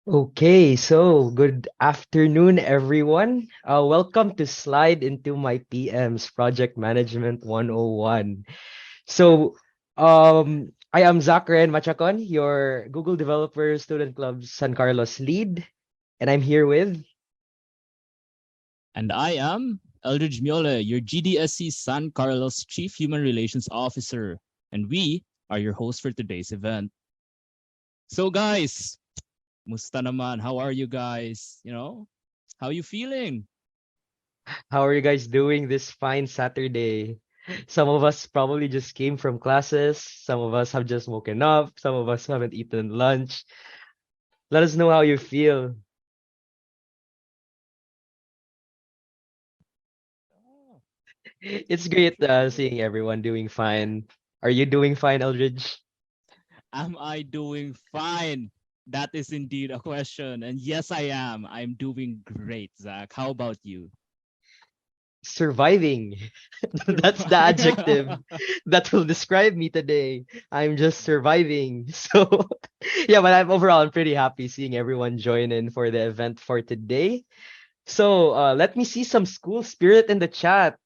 Okay, so good afternoon, everyone. Welcome to Slide Into My PMs Project Management 101. So, I am Zachary Machacon, your Google Developer Student Club San Carlos lead, and I'm here with. And I am Eldridge Miola, your GDSC San Carlos Chief Human Relations Officer. And we are your hosts for today's event. So guys, musta naman? How are you guys? How are you feeling? How are you guys doing this fine Saturday? Some of us probably just came from classes, some of us have just woken up, some of us haven't eaten lunch. Let us know how you feel. Oh, It's true, great true, true. seeing everyone doing fine. Are you doing fine, Eldridge? Am I doing fine? That is indeed a question. And yes, I am. I'm doing great, Zach. How about you? Surviving. That's the adjective that will describe me today. I'm just surviving. So, yeah, but I'm pretty happy seeing everyone join in for the event for today. So, let me see some school spirit in the chat.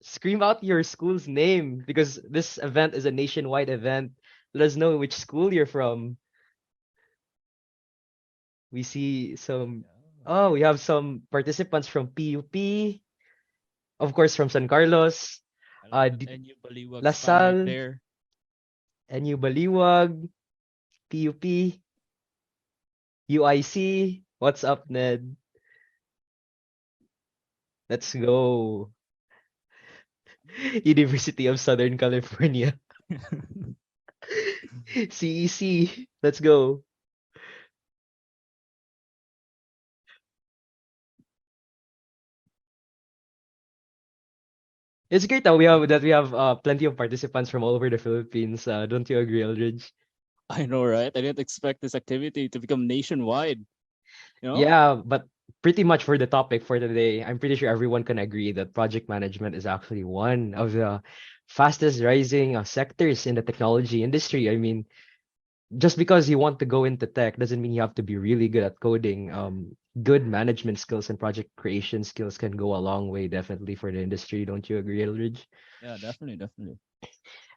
Scream out your school's name because this event is a nationwide event. Let us know which school you're from. We see some, Yeah. oh, we have some participants from PUP, of course, from San Carlos, I love that D- NU Baliwag spam right Lasal, there. NU Baliwag, PUP, UIC. What's up, Ned? Let's go. University of Southern California. CEC. Let's go. It's great that we have plenty of participants from all over the Philippines. Don't you agree, Eldridge? I know, right? I didn't expect this activity to become nationwide. You know? Yeah, but pretty much for the topic for today, I'm pretty sure everyone can agree that project management is actually one of the fastest rising sectors in the technology industry. I mean, just because you want to go into tech doesn't mean you have to be really good at coding. Good management skills and project creation skills can go a long way, definitely for the industry. Don't you agree, Elridge? Yeah, definitely, definitely.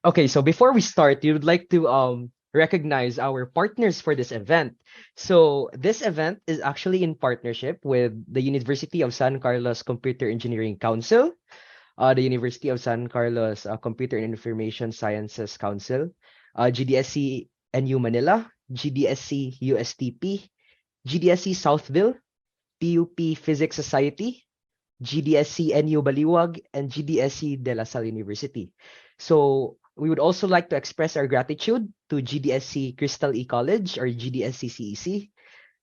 Okay, so before we start, we would like to recognize our partners for this event. So this event is actually in partnership with the University of San Carlos Computer Engineering Council, the University of San Carlos Computer and Information Sciences Council, GDSC NU Manila, GDSC USTP, GDSC Southville, PUP Physics Society, GDSC NU Baliwag, and GDSC De La Salle University. So we would also like to express our gratitude to GDSC Crystal E College or GDSC CEC,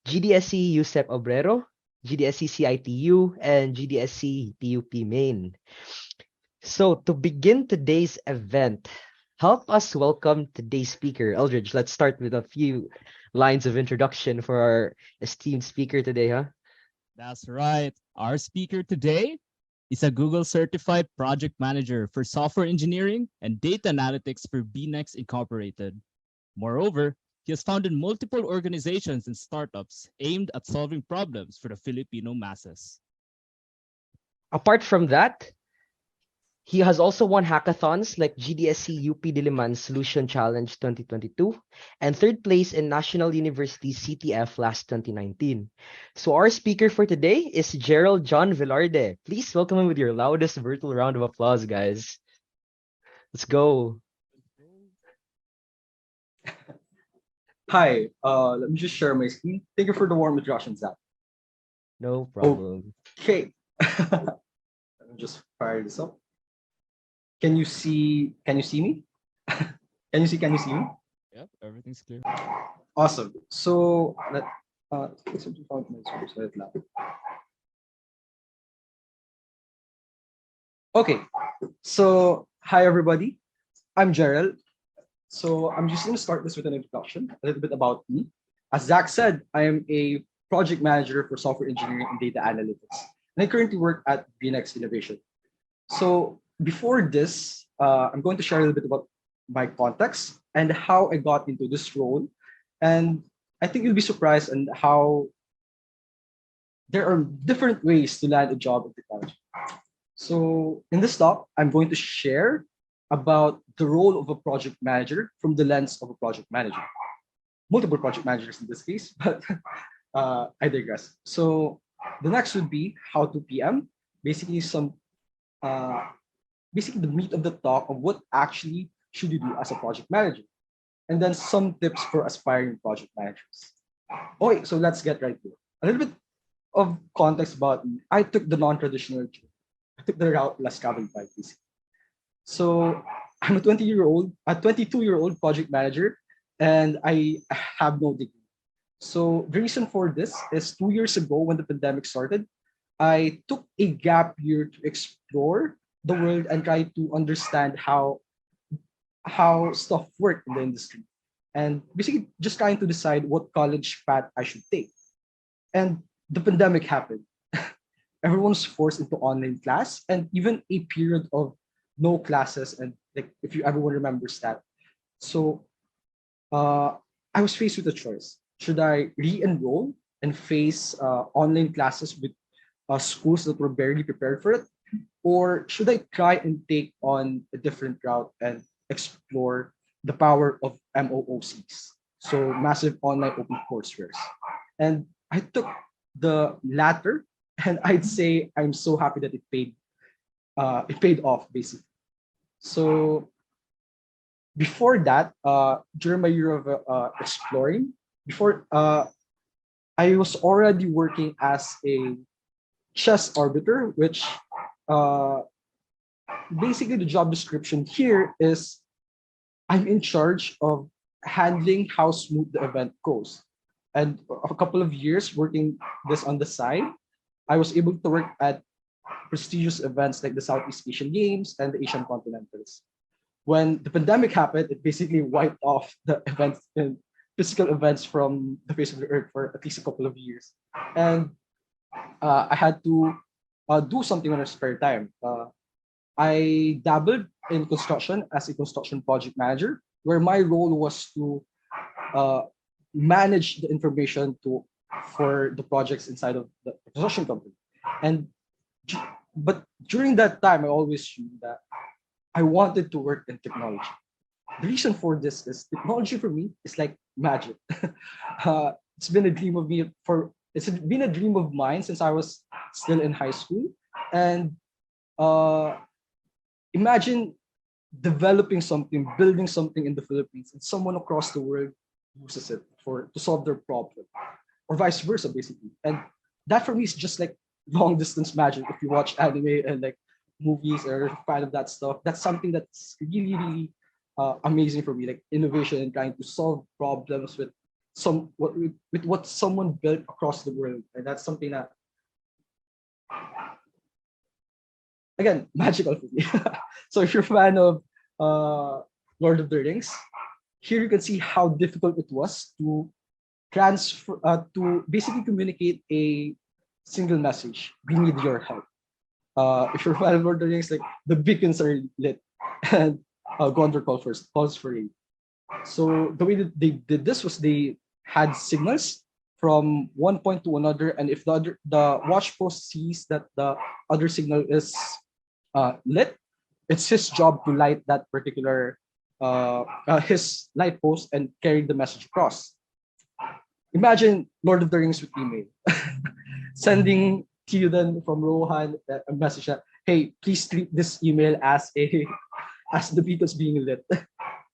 GDSC USEP Obrero, GDSC CITU, and GDSC PUP Main. So to begin today's event, help us welcome today's speaker. Eldridge, let's start with a few lines of introduction for our esteemed speaker today, huh? That's right. Our speaker today is a Google certified project manager for software engineering and data analytics for BNext Incorporated. Moreover, he has founded multiple organizations and startups aimed at solving problems for the Filipino masses. Apart from that, he has also won hackathons like GDSC UP Diliman Solution Challenge 2022 and third place in National University CTF last 2019. So our speaker for today is Gerald John Velarde. Please welcome him with your loudest virtual round of applause, guys. Let's go. Hi, let me just share my screen. Thank you for the warm introduction, Zach. No problem. Okay, let me just fire this up. Can you see? Can you see me? Can you see? Can you see me? Yep, everything's clear. Awesome. So let okay. So hi everybody. I'm Gerald. So I'm just going to start this with an introduction, a little bit about me. As Zach said, I am a project manager for software engineering and data analytics, and I currently work at BNext Innovation. So before this, I'm going to share a little bit about my context and how I got into this role, and I think you'll be surprised on how there are different ways to land a job in technology. So in this talk, I'm going to share about the role of a project manager from the lens of a project manager. Multiple project managers in this case, but I digress. So the next would be how to PM, basically uh, basically the meat of the talk of what actually should you do as a project manager, and then some tips for aspiring project managers. Okay, so let's get right to it. A little bit of context about me. I took the non-traditional route. I took the route less traveled by, basically. So I'm a 22-year-old project manager, and I have no degree. So the reason for this is 2 years ago when the pandemic started, I took a gap year to explore the world and try to understand how stuff work in the industry, and basically just trying to decide what college path I should take. And the pandemic happened. Everyone was forced into online class and even a period of no classes. And like, if you everyone remembers that. So uh, I was faced with a choice. Should I re-enroll and face online classes with schools that were barely prepared for it? Or should I try and take on a different route and explore the power of MOOCs? So massive online open courseware. And I took the latter, and I'd say I'm so happy that it paid off basically. So before that, during my year of exploring, before I was already working as a chess arbiter, which uh, basically the job description here is I'm in charge of handling how smooth the event goes. And a couple of years working this on the side, I was able to work at prestigious events like the Southeast Asian Games and the Asian Continentals. When the pandemic happened, it basically wiped off the events and physical events from the face of the earth for at least a couple of years. And I had to do something on a spare time. I dabbled in construction as a construction project manager, where my role was to uh, manage the information for the projects inside of the construction company. And but during that time, I always knew that I wanted to work in technology. The reason for this is technology for me is like magic. It's been a dream of me for it's been a dream of mine since I was still in high school. And uh, imagine developing something, building something in the Philippines, and someone across the world uses it for to solve their problem, or vice versa, basically. And that for me is just like long distance magic. If you watch anime and like movies or fan of that stuff, that's something that's really, really amazing for me. Like innovation and trying to solve problems with with what someone built across the world, and that's something that again magical for me. So if you're a fan of Lord of the Rings, here you can see how difficult it was to transfer to basically communicate a single message. We need your help. If you're a fan of Lord of the Rings, like the beacons are lit, and Gondor calls for aid. So the way that they did this was they had signals from one point to another, and if the watch post sees that the other signal is lit, it's his job to light that particular his light post and carry the message across. Imagine Lord of the Rings with email, sending Theoden from Rohan a message that, hey, please treat this email as a as the Beatles being lit.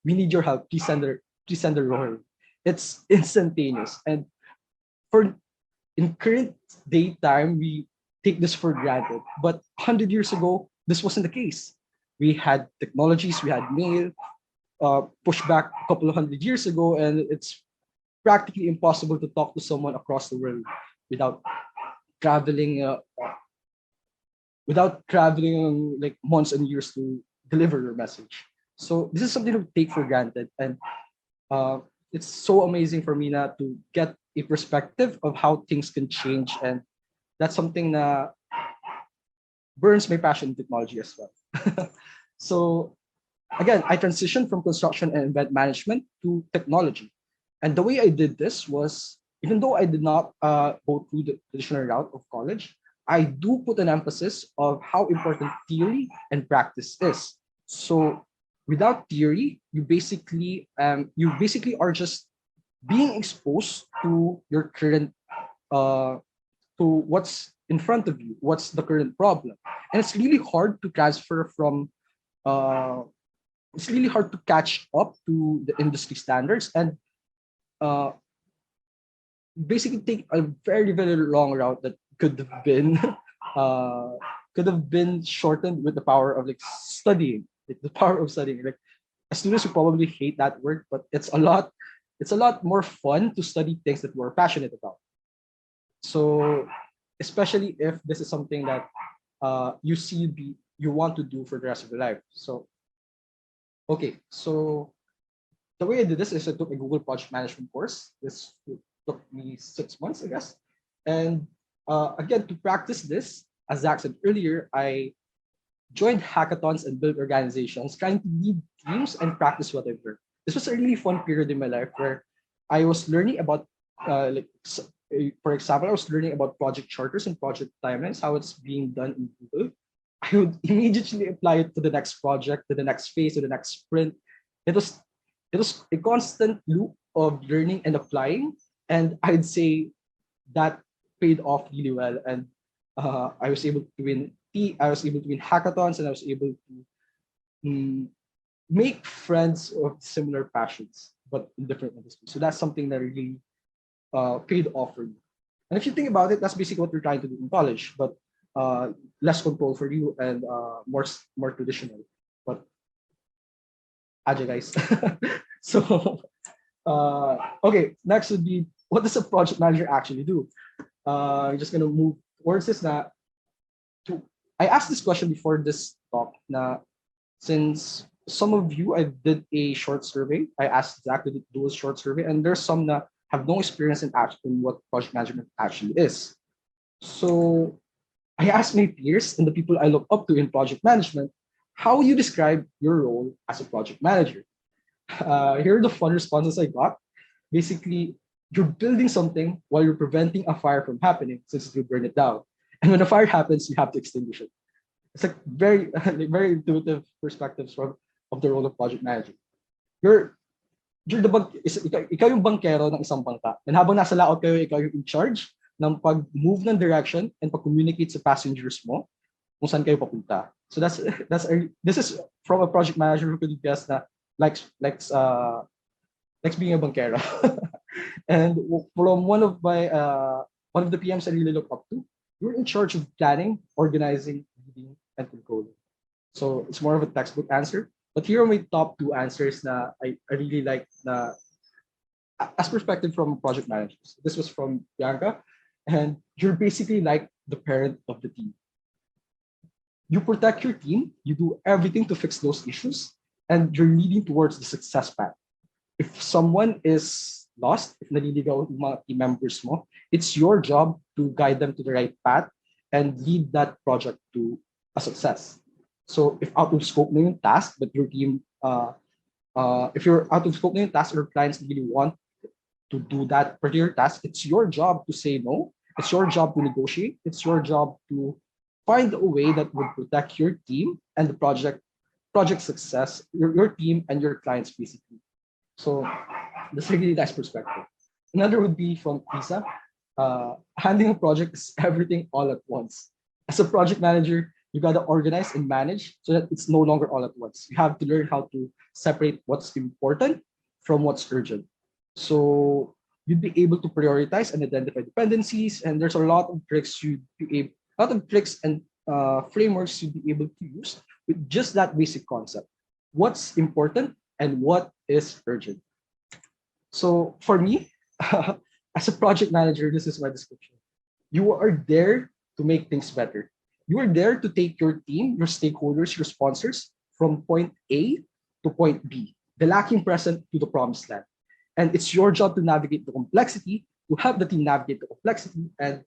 We need your help. Please send a roar. It's instantaneous. And for in current day time, we take this for granted. But 100 years ago, this wasn't the case. We had technologies, we had mail, pushed back a couple of 100 years ago, and it's practically impossible to talk to someone across the world without traveling like months and years to deliver your message. So this is something to take for granted, and uh, it's so amazing for me now to get a perspective of how things can change, and that's something that burns my passion in technology as well. So again, I transitioned from construction and event management to technology, And the way I did this was, even though I did not go through the traditional route of college, I do put an emphasis of how important theory and practice is. So without theory, you basically are just being exposed to your current uh, to what's in front of you, what's the current problem, and uh, it's really hard to catch up to the industry standards and uh, basically take a very very long route that could have been uh, shortened with the power of like studying, like the power of studying. Like as students, who probably hate that word, but it's a lot more fun to study things that we're passionate about. So especially if this is something that you want to do for the rest of your life. So okay, so the way I did this is I took a Google Project Management course. This took me 6 months, I guess. And again, to practice this, as Zach said earlier, I joined hackathons and built organizations, trying to lead teams and practice what I've learned. This was a really fun period in my life where I was learning about, for example, I was learning about project charters and project timelines, how it's being done in Google. I would immediately apply it to the next project, to the next phase, to the next sprint. It was it was a constant loop of learning and applying, and I'd say that paid off really well. And I was able to win hackathons, and I was able to mm, make friends of similar passions, but in different industries. So that's something that really paid off for me. And if you think about it, that's basically what we're trying to do in college, but uh, less control for you and more traditional. But aja guys. So okay, next would be, what does a project manager actually do? I'm just gonna move towards this. I asked this question before this talk. Since some of you, I did a short survey. I asked Zach to do a short survey, and there's some that have no experience in what project management actually is. So I asked my peers and the people I look up to in project management, how you describe your role as a project manager. Here are the fun responses I got. Basically, you're building something while you're preventing a fire from happening, since you burn it down. And when a fire happens, you have to extinguish it. It's like very like very intuitive perspectives of the role of project manager. You're ikaw yung bankero ng isang bangka. And habang nasa laot kayo, ikaw yung in charge ng pag-move ng direction and pag-communicate sa passengers mo kung saan kayo papunta. So this is from a project manager who could guess na likes being a bankero. And from one of the PMs I really look up to, you're in charge of planning, organizing, leading, and controlling. So it's more of a textbook answer. But here are my top two answers na I really like na as perspective from project managers. This was from Bianca, and you're basically like the parent of the team. You protect your team, you do everything to fix those issues, and you're leading towards the success path. If someone is lost, if naliligaw yung mga team members mo, it's your job to guide them to the right path and lead that project to a success. So if out of scope na yung task, but your team, if you're out of scope na yung task or clients really want to do that particular task, it's your job to say no. It's your job to negotiate. It's your job to find a way that would protect your team and the project success, your team and your clients basically. So that's a really nice perspective. Another would be from Lisa. Handling a project is everything all at once. As a project manager, you got to organize and manage so that it's no longer all at once. You have to learn how to separate what's important from what's urgent. So you'd be able to prioritize and identify dependencies. And there's a lot of tricks and frameworks you'd be able to use with just that basic concept. What's important and what is urgent. So for me, as a project manager, this is my description. You are there to make things better. You are there to take your team, your stakeholders, your sponsors from point A to point B, the lacking present to the promised land. And it's your job to navigate the complexity, to help the team navigate the complexity and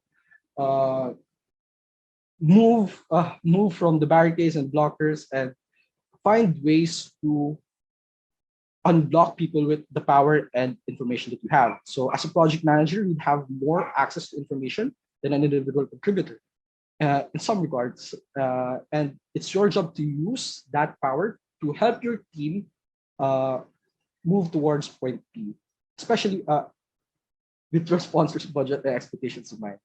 uh, move from the barricades and blockers and find ways to unblock people with the power and information that you have. So as a project manager, you'd have more access to information than an individual contributor in some regards. And it's your job to use that power to help your team uh, move towards point B, especially with your sponsor's budget and expectations in mind.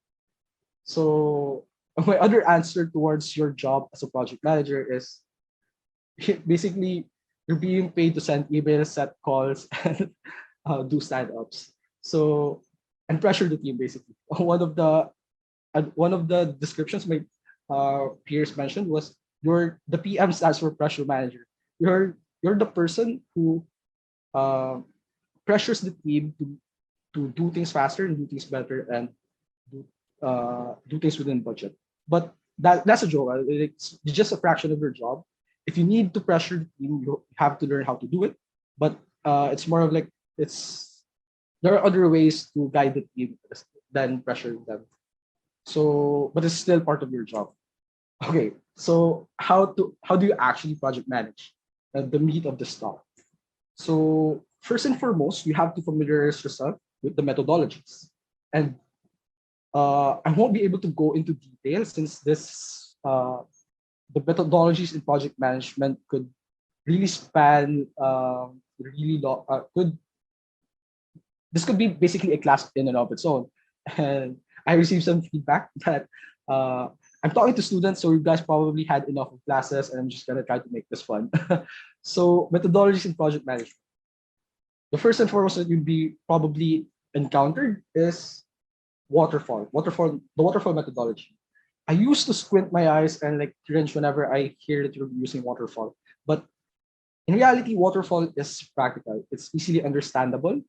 So my other answer towards your job as a project manager is basically you're being paid to send emails, set calls, and do stand-ups. So and pressure the team basically. One of the descriptions my peers mentioned was the PM stands for pressure manager. You're the person who uh, pressures the team to do things faster and do things better and do things within budget. But that's a joke. It's just a fraction of your job. If you need to pressure the team, you have to learn how to do it. But it's more of like it's there are other ways to guide the team than pressuring them. So, but it's still part of your job. Okay, so how do you actually project manage the meat of the stuff? So first and foremost, you have to familiarize yourself with the methodologies, and I won't be able to go into detail since the methodologies in project management could really span really long. This could be basically a class in and of its own, and I received some feedback that I'm talking to students, so you guys probably had enough of classes, and I'm just gonna try to make this fun. So methodologies in project management. The first and foremost that you'd be probably encountered is the waterfall methodology. I used to squint my eyes and like cringe whenever I hear that you're using waterfall. But in reality, waterfall is practical. It's easily understandable.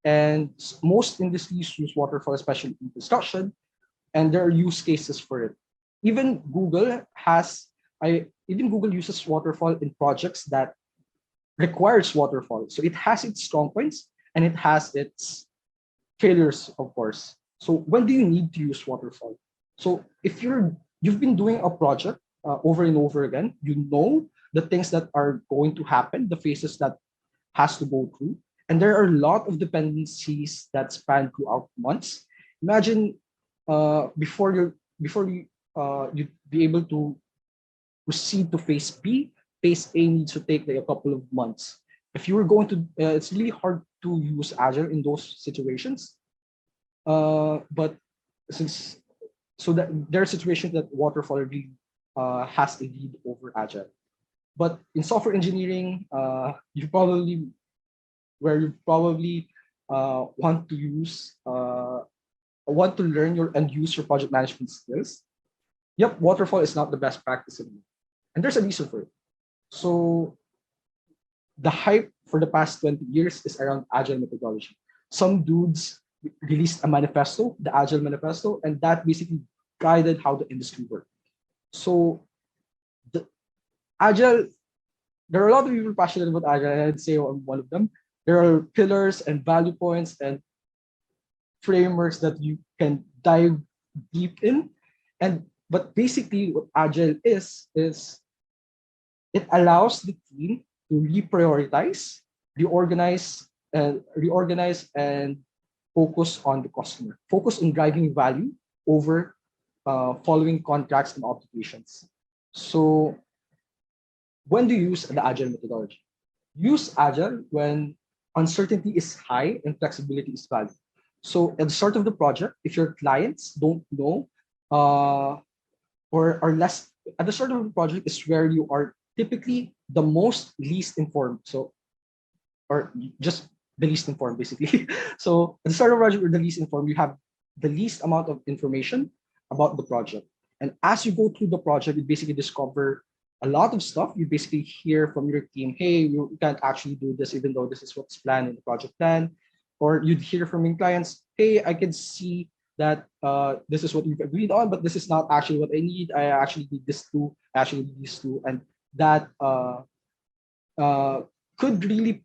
And most industries use waterfall, especially in construction, and there are use cases for it. Even Google uses waterfall in projects that requires waterfall. So it has its strong points and it has its failures, of course. So when do you need to use waterfall? So if you've been doing a project over and over again, you know the things that are going to happen, the phases that has to go through, and there are a lot of dependencies that span throughout months. Imagine you'd be able to proceed to phase B. Phase A needs to take like a couple of months. If you were going to, it's really hard to use Agile in those situations. But since so that there are situations that waterfall really has a lead over Agile. But in software engineering, you probably want to learn your and use your project management skills. Yep, waterfall is not the best practice anymore, and there's a reason for it. So the hype for the past 20 years is around agile methodology. Some dudes released a manifesto, the Agile Manifesto, and that basically guided how the industry worked. So the Agile, there are a lot of people passionate about Agile, and I'd say I'm one of them. There are pillars and value points and frameworks that you can dive deep in. But basically what Agile is it allows the team to reorganize and focus on the customer, focus on driving value over following contracts and obligations. So when do you use the Agile methodology? Use Agile when uncertainty is high and flexibility is valued. So at the start of the project, if your clients don't know or are less at the start of the project is where you are typically the most least informed. So or just the least informed basically. So at the start of the project, you're the least informed. You have the least amount of information about the project. And as you go through the project, you basically discover a lot of stuff. You basically hear from your team, hey, you can't actually do this even though this is what's planned in the project plan. Or you'd hear from your clients, hey, I can see that this is what we've agreed on, but this is not actually what I need. I actually need this too. I actually need this too. And that uh, could really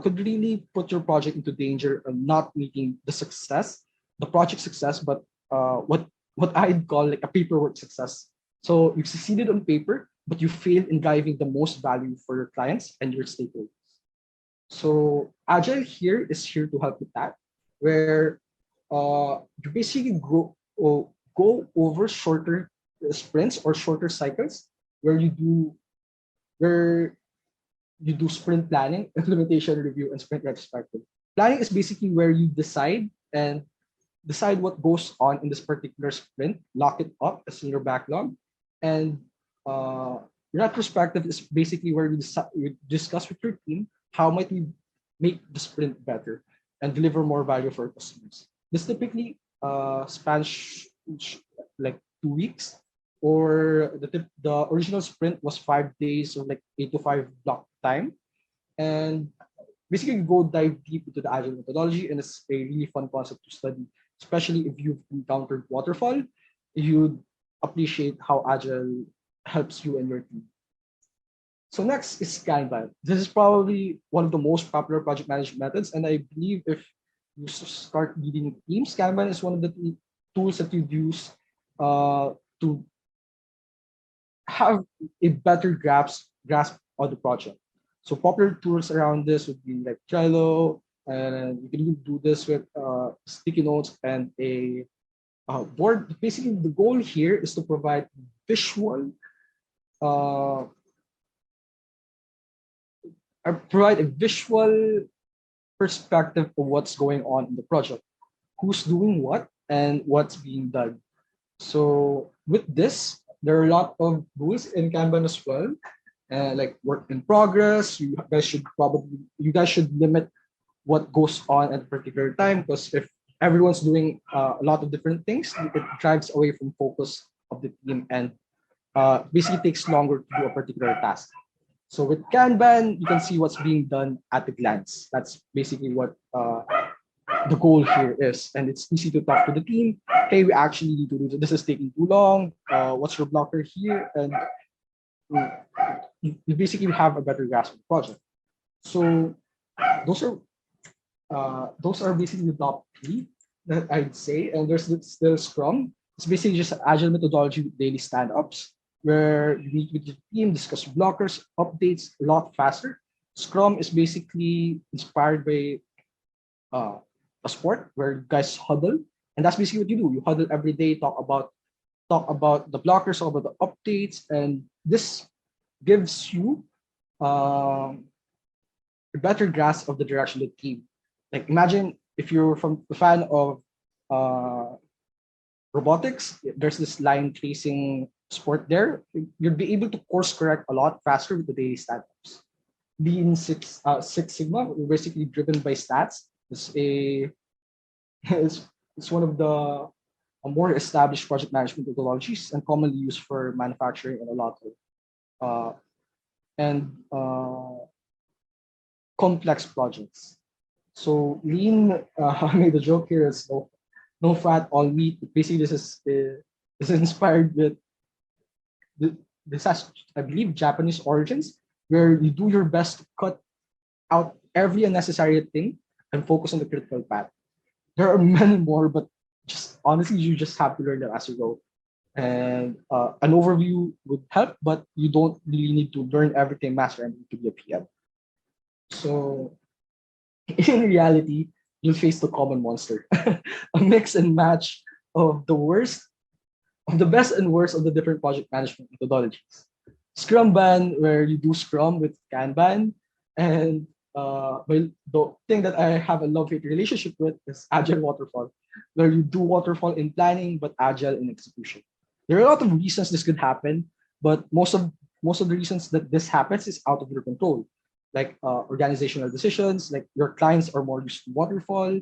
could really put your project into danger of not meeting the project success, but what I'd call like a paperwork success. So you've succeeded on paper, but you failed in driving the most value for your clients and your stakeholders. So Agile here is here to help with that, where you basically go over shorter sprints or shorter cycles where where you do sprint planning, implementation review, and sprint retrospective. Planning is basically where you decide what goes on in this particular sprint, lock it up as in your backlog, and uh, retrospective is basically where you discuss with your team how might we make the sprint better and deliver more value for customers. This typically spans like 2 weeks, or the original sprint was 5 days, so like 8 to 5 block time, and basically go dive deep into the agile methodology, and it's a really fun concept to study, especially if you've encountered waterfall. You'd appreciate how agile helps you and your team. So next is Kanban. This is probably one of the most popular project management methods, and I believe if you start leading teams, Kanban is one of the tools that you use to have a better grasp of the project. So popular tools around this would be like Trello, and you can even do this with sticky notes and a board. Basically, the goal here is to uh, provide a visual perspective of what's going on in the project, who's doing what, and what's being done. So with this, there are a lot of rules in Kanban as well, like work in progress. You guys should limit what goes on at a particular time, because if everyone's doing a lot of different things, it drives away from focus of the team, and basically takes longer to do a particular task. So with Kanban, you can see what's being done at a glance. That's basically what the goal here is, and it's easy to talk to the team. Hey, we actually need to do this. This is taking too long. What's your blocker here? And you basically have a better grasp of the project. So those are basically the top three that I'd say. And there's still Scrum. It's basically just an agile methodology with daily stand-ups, where you meet with your team, discuss blockers, updates a lot faster. Scrum is basically inspired by a sport where you guys huddle, and that's basically what you do. You huddle every day, talk about the blockers, talk about the updates, and this gives you um, a better grasp of the direction of the team. Like imagine if you're from a fan of uh, robotics, there's this line tracing sport there. You'll be able to course correct a lot faster with the daily stand-ups. Lean Six Sigma, basically driven by stats, is a it's one of the more established project management methodologies and commonly used for manufacturing and a lot of uh, and complex projects. So lean, I made a joke here, is no fat, all meat. Basically, this is inspired with this has, I believe, Japanese origins, where you do your best to cut out every unnecessary thing and focus on the critical path. There are many more, but just honestly, you just have to learn them as you go. And an overview would help, but you don't really need to learn everything, master everything to be a PM. So in reality, you'll face the common monster, a mix and match of the best and worst of the different project management methodologies. Scrum Ban, where you do Scrum with Kanban, and the thing that I have a love-hate relationship with is Agile Waterfall, where you do waterfall in planning but Agile in execution. There are a lot of reasons this could happen, but most of the reasons that this happens is out of your control, like organizational decisions, like your clients are more used to waterfall.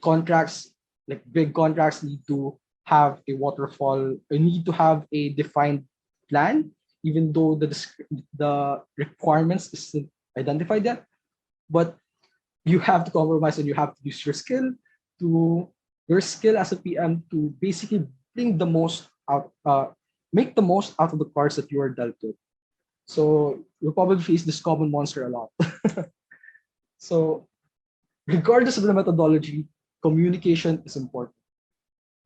Contracts, like big contracts, need to have a waterfall. You need to have a defined plan, even though the requirements isn't identified yet. But you have to compromise, and you have to use to your skill as a PM to basically bring the most out, make the most out of the cards that you are dealt with. So you'll probably face this common monster a lot. So regardless of the methodology, communication is important.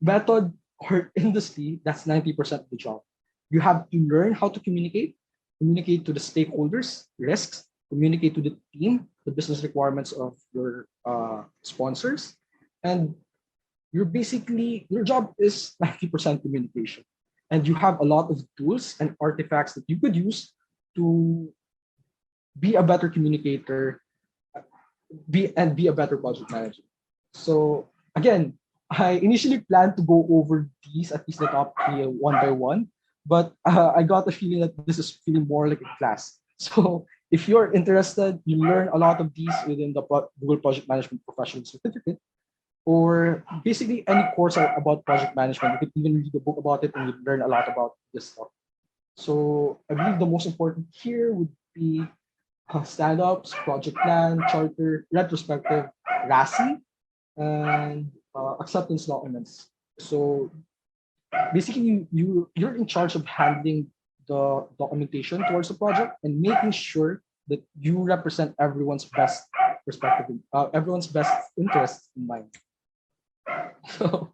Method or industry, that's 90% of the job. You have to learn how to communicate to the stakeholders, risks, communicate to the team, the business requirements of your sponsors, and your job is 90% communication, and you have a lot of tools and artifacts that you could use to be a better communicator, be a better project manager. So again, I initially planned to go over these, at least the top three, one by one, but I got the feeling that this is feeling more like a class. So if you're interested, you learn a lot of these within the Google Project Management Professional Certificate, or basically any course about project management. You could even read a book about it and you learn a lot about this stuff. So I believe the most important here would be stand-ups, project plan, charter, retrospective, RASI, and acceptance documents. So basically, you're in charge of handling the documentation towards the project and making sure that you represent everyone's best perspective, everyone's best interests in mind. So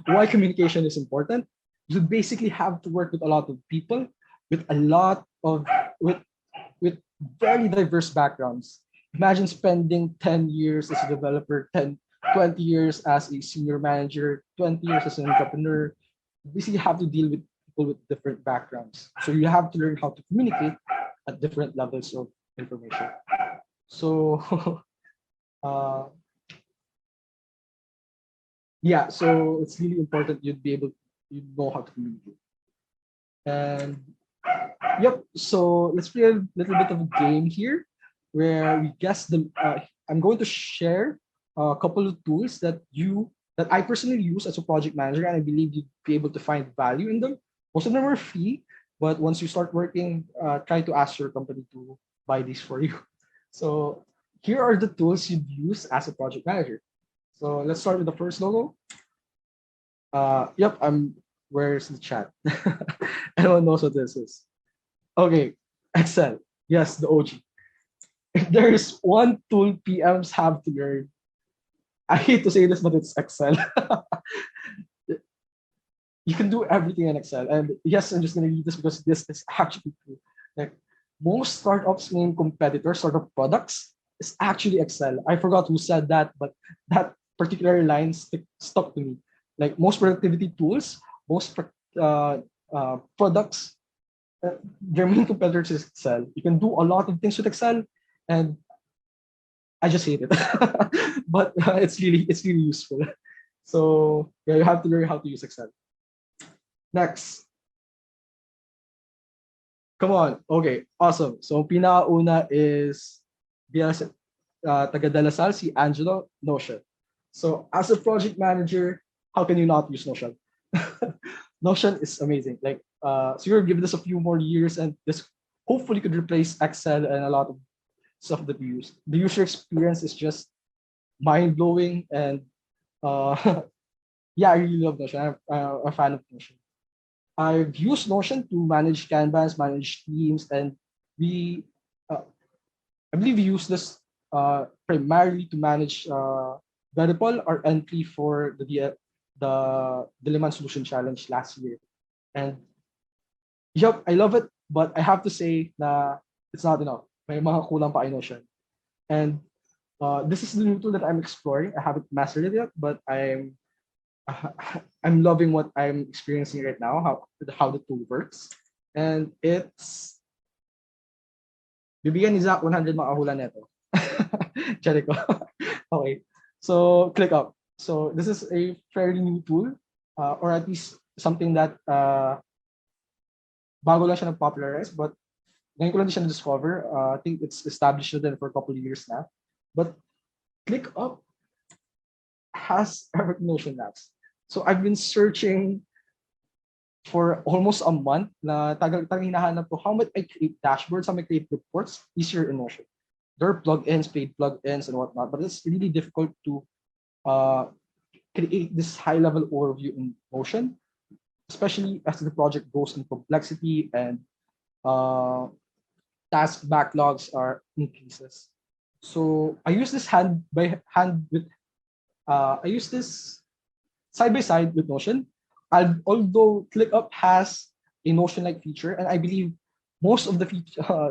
why communication is important? You basically have to work with a lot of people with a lot of with very diverse backgrounds. Imagine spending 10 years as a developer, 20 years as a senior manager, 20 years as an entrepreneur. You basically have to deal with people with different backgrounds. So you have to learn how to communicate at different levels of information. So yeah, so it's really important you know how to communicate. And yep, so let's play a little bit of a game here where we guess I'm going to share a couple of tools that I personally use as a project manager, and I believe you'd be able to find value in them. Most of them are free, but once you start working, try to ask your company to buy these for you. So here are the tools you'd use as a project manager. So let's start with the first logo. Yep, where's the chat? Everyone knows what this is. Okay, Excel. Yes, the OG. If there is one tool PMs have to learn, I hate to say this, but it's Excel. You can do everything in Excel. And yes, I'm just going to read this because this is actually true. Like most startups' main competitor, startup products, is actually Excel. I forgot who said that, but that particular line stuck to me. Like most productivity tools, most products, their main competitors is Excel. You can do a lot of things with Excel, and I just hate it. But it's really useful. So yeah, you have to learn how to use Excel. Next. Come on. Okay, awesome. So pinakauna is taga De La Salle, si Angelo, Notion. So as a project manager, how can you not use Notion? Notion is amazing. Like so you're giving this a few more years and this hopefully could replace Excel and a lot of stuff that we use. The user experience is just mind-blowing, and yeah, I really love Notion. I'm a fan of Notion. I've used Notion to manage Kanbans, manage teams, and I believe we use this primarily to manage Veripol, our entry for the Diliman Solution Challenge last year. And yep, I love it, but I have to say that it's not enough. May mga kulang pa in Notion. And this is the new tool that I'm exploring. I haven't mastered it yet, but I'm loving what I'm experiencing right now, how the tool works. And it's bibigyan ni Zach 100 makahula neto. Jericho. Okay. So ClickUp. So this is a fairly new tool, or at least something that bago lang siya nag-popularize, but ngayon ko lang siya na-discover. I think it's established na for a couple of years now. But ClickUp has everything Notion Labs. So I've been searching for almost a month na tagal hinahanap ko how might I create dashboards, how might I create reports easier in Notion. There are plugins, paid plugins, and whatnot, but it's really difficult to create this high-level overview in Notion, especially as the project goes in complexity and task backlogs are increases. So I use this I use this side by side with Notion. Although ClickUp has a Notion-like feature, and I believe most of the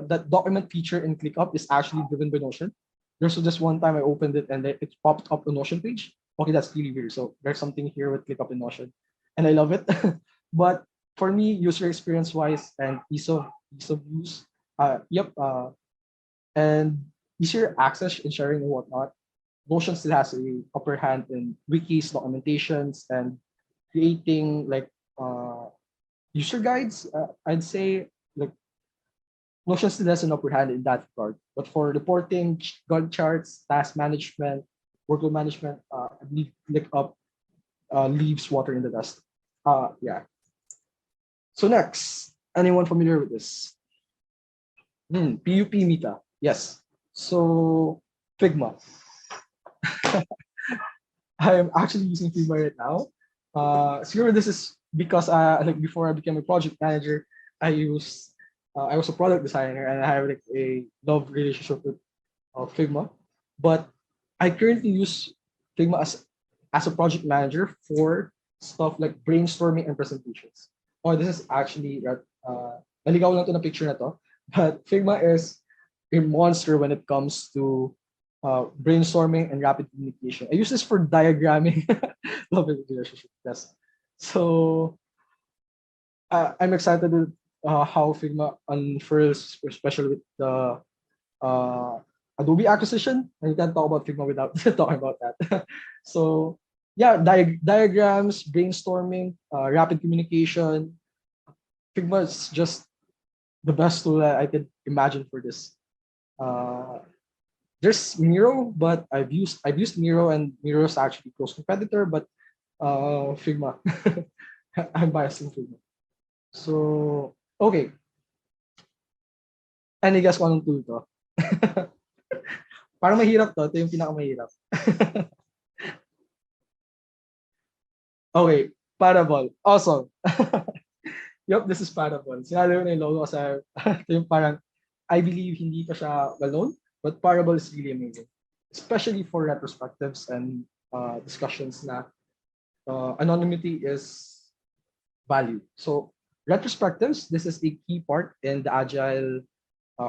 that document feature in ClickUp is actually driven by Notion. There's this one time I opened it and it popped up a Notion page. Okay, that's really weird. So there's something here with ClickUp in Notion, and I love it. But for me, user experience wise and ease of use, yep, and easier access and sharing and whatnot. Notion still has a upper hand in wikis, documentations, and creating like user guides. I'd say like Notion still has an upper hand in that regard. But for reporting, Gantt charts, task management, workload management, I believe ClickUp leaves water in the dust. Yeah. So next, anyone familiar with this? PUP Meta. Yes. So Figma. I'm actually using Figma right now. Sure, this is because like before I became a project manager, I was a product designer and I have like a love relationship with Figma. But I currently use Figma as a project manager for stuff like brainstorming and presentations. Oh, this is actually naligaw lang to na picture na to. But Figma is a monster when it comes to brainstorming and rapid communication. I use this for diagramming. Love it relationship. Yes. So I'm excited with how Figma unfurls, especially with the uh, Adobe acquisition. And you can't talk about Figma without talking about that. So yeah, diagrams, brainstorming, rapid communication. Figma is just the best tool that I could imagine for this. Uh, there's Miro, but I've used Miro, and Miro is actually close competitor, but Figma. I'm biased in Figma. So okay, any guess kung anong tool to? Parang mahirap to. Ito yung pinakamahirap. Okay, Parabol. Awesome. Yup, this is Parabol. Sinali ko na yung logo kasi ito yung parang, I believe hindi pa siya well-known, but Parabol is really amazing. Especially for retrospectives and discussions na anonymity is value. So retrospectives, this is a key part in the agile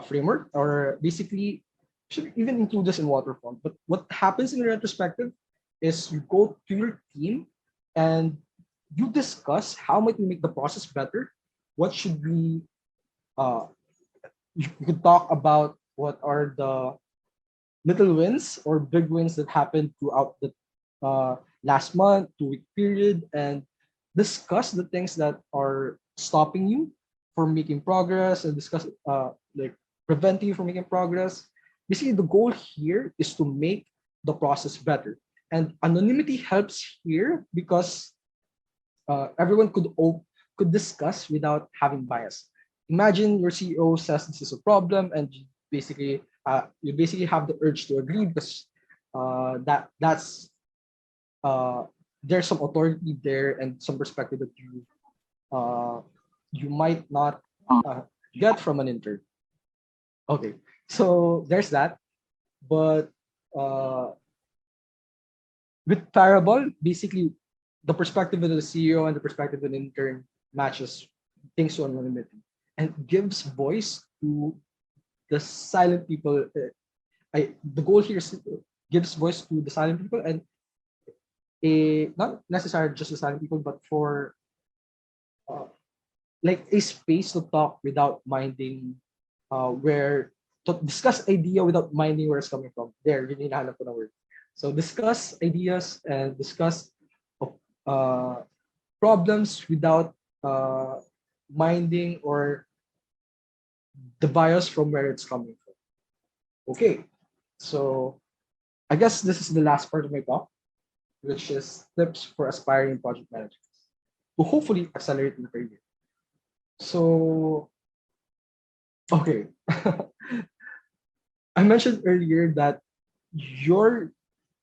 framework, or basically should even include this in waterfall. But what happens in retrospective is you go to your team and you discuss how might we make the process better. What should we you could talk about what are the little wins or big wins that happened throughout the last month, 2 week period, and discuss the things that are stopping you from making progress, and discuss like preventing you from making progress. Basically, the goal here is to make the process better. And anonymity helps here because everyone could discuss without having bias. Imagine your CEO says this is a problem, and you basically have the urge to agree because that's there's some authority there and some perspective that you might not get from an intern. Okay, so there's that. But with Parable, basically the perspective of the CEO and the perspective of an intern matches things to anonymity and gives voice to the silent people. The goal here is gives voice to the silent people, and not necessarily just the silent people, but for like a space to talk without minding where to discuss idea without minding where it's coming from. There, yun yung hinahanap ko na word. So discuss ideas and discuss uh, problems without minding or the bias from where it's coming from. Okay, so I guess this is the last part of my talk, which is tips for aspiring project managers to hopefully accelerate in the career. So, okay. I mentioned earlier that you're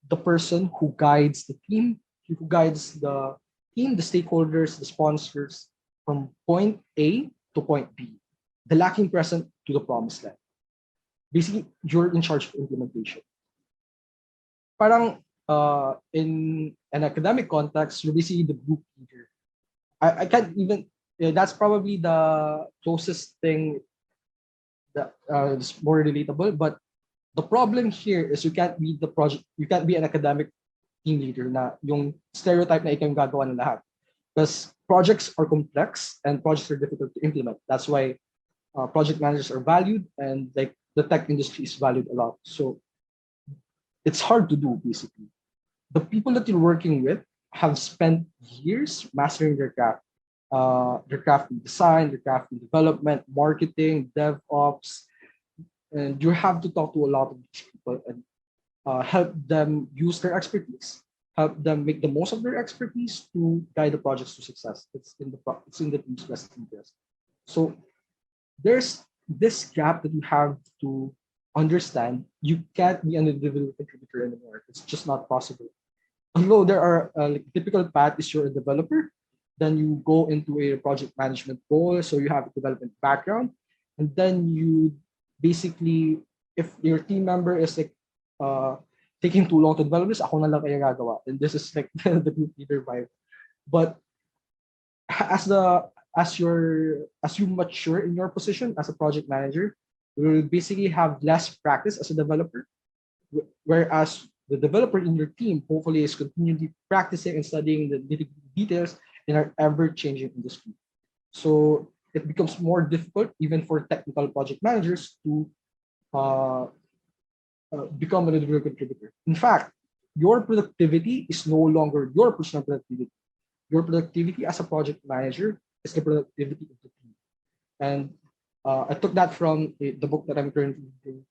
the person who guides the team, the stakeholders, the sponsors from point A to point B, the lacking present to the promised land. Basically, you're in charge of implementation. Parang in an academic context, you're basically the group leader. I can't even, that's probably the closest thing that is more relatable, but The problem here is you can't be the project, you can't be an academic team leader na yung stereotype na ikaw yung gagawa ng lahat. Because projects are complex and projects are difficult to implement. That's why project managers are valued, and like the tech industry is valued a lot. So it's hard to do basically. The people that you're working with have spent years mastering their craft in design, their craft in development, marketing, DevOps, and you have to talk to a lot of these people and help them use their expertise, help them make the most of their expertise to guide the projects to success. It's in the team's best interest. So there's this gap that you have to understand. You can't be an individual contributor anymore. It's just not possible. Although there are like typical path is you're a developer, then you go into a project management role, so you have a development background, and then you basically, if your team member is like taking too long to develop this, ako na lang kaya gagawa, and this is like the group leader vibe. But as the as you mature in your position as a project manager, you will basically have less practice as a developer, whereas the developer in your team hopefully is continually practicing and studying the details in our ever-changing industry. So it becomes more difficult even for technical project managers to uh, become an individual contributor. In fact, your productivity is no longer your personal productivity. Your productivity as a project manager is the productivity of the team. And I took that from the book that I'm currently reading.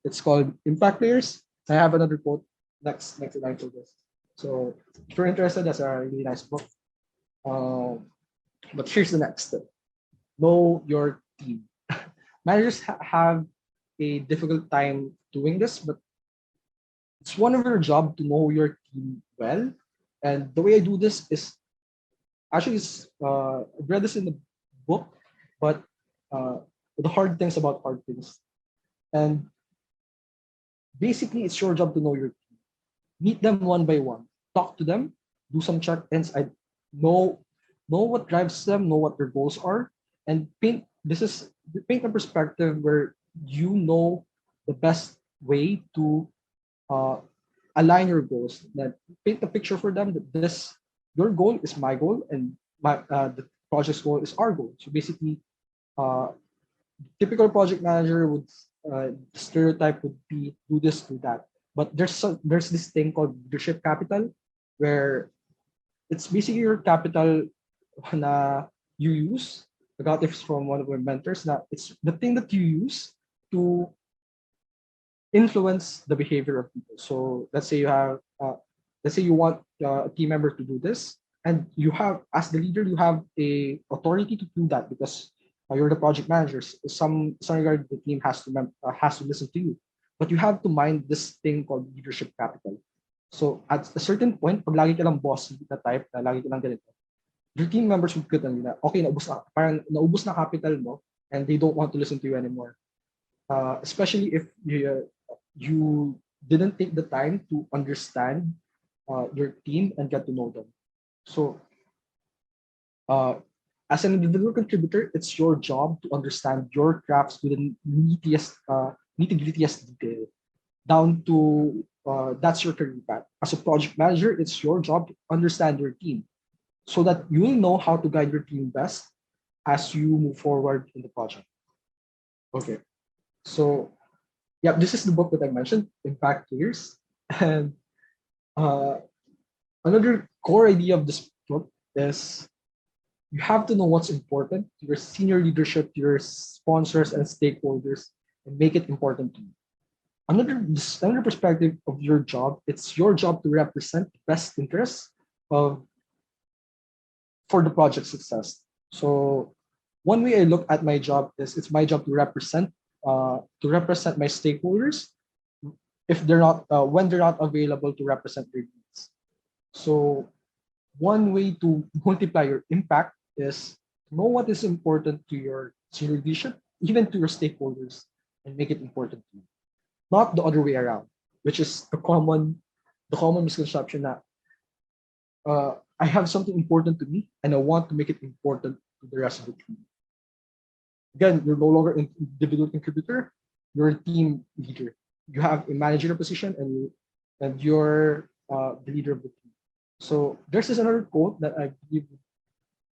It's called Impact Players. I have another quote next line for this. So if you're interested, that's a really nice book. But here's the next step: know your team. Managers have a difficult time doing this, but it's one of your job to know your team well. And the way I do this is actually I've read this in the book, but the hard things about hard things. And basically, it's your job to know your team. Meet them one by one. Talk to them. Do some check-ins. I know what drives them. Know what their goals are, and paint a perspective where you know the best way to uh, align your goals. That paint a picture for them that this your goal is my goal, and the project's goal is our goal. So basically, uh, typical project manager would stereotype would be do this, do that. But there's this thing called leadership capital, where it's basically your capital na you use. I got this from one of my mentors. That it's the thing that you use to influence the behavior of people. So let's say you want a team member to do this, and you have, as the leader, you have a authority to do that because you're the project managers. Some regard the team has to listen to you, but you have to mind this thing called leadership capital. So at a certain point, pag lagi ka lang bossy na type, na lagi ka lang ganito, your team members would quit na, okay, naubos na capital mo, and they don't want to listen to you anymore. Especially if you didn't take the time to understand your team and get to know them. So as an individual contributor, it's your job to understand your crafts to the nitty-grittiest detail, down to that's your career path. As a project manager, it's your job to understand your team so that you will know how to guide your team best as you move forward in the project. Okay, so yeah, this is the book that I mentioned, Impact Players. And uh, another core idea of this book is you have to know what's important to your senior leadership, to your sponsors and stakeholders, and make it important to you. Another perspective of your job, it's your job to represent the best interests of for the project success. So one way I look at my job is it's my job to represent my stakeholders if they're not when they're not available to represent their needs. So one way to multiply your impact is know what is important to your senior leadership, even to your stakeholders, and make it important to you. Not the other way around, which is the common misconception that I have something important to me and I want to make it important to the rest of the team. Again, you're no longer an individual contributor. you're a team leader. You have a managerial position, and you're the leader of the team. So there's this another quote that I believe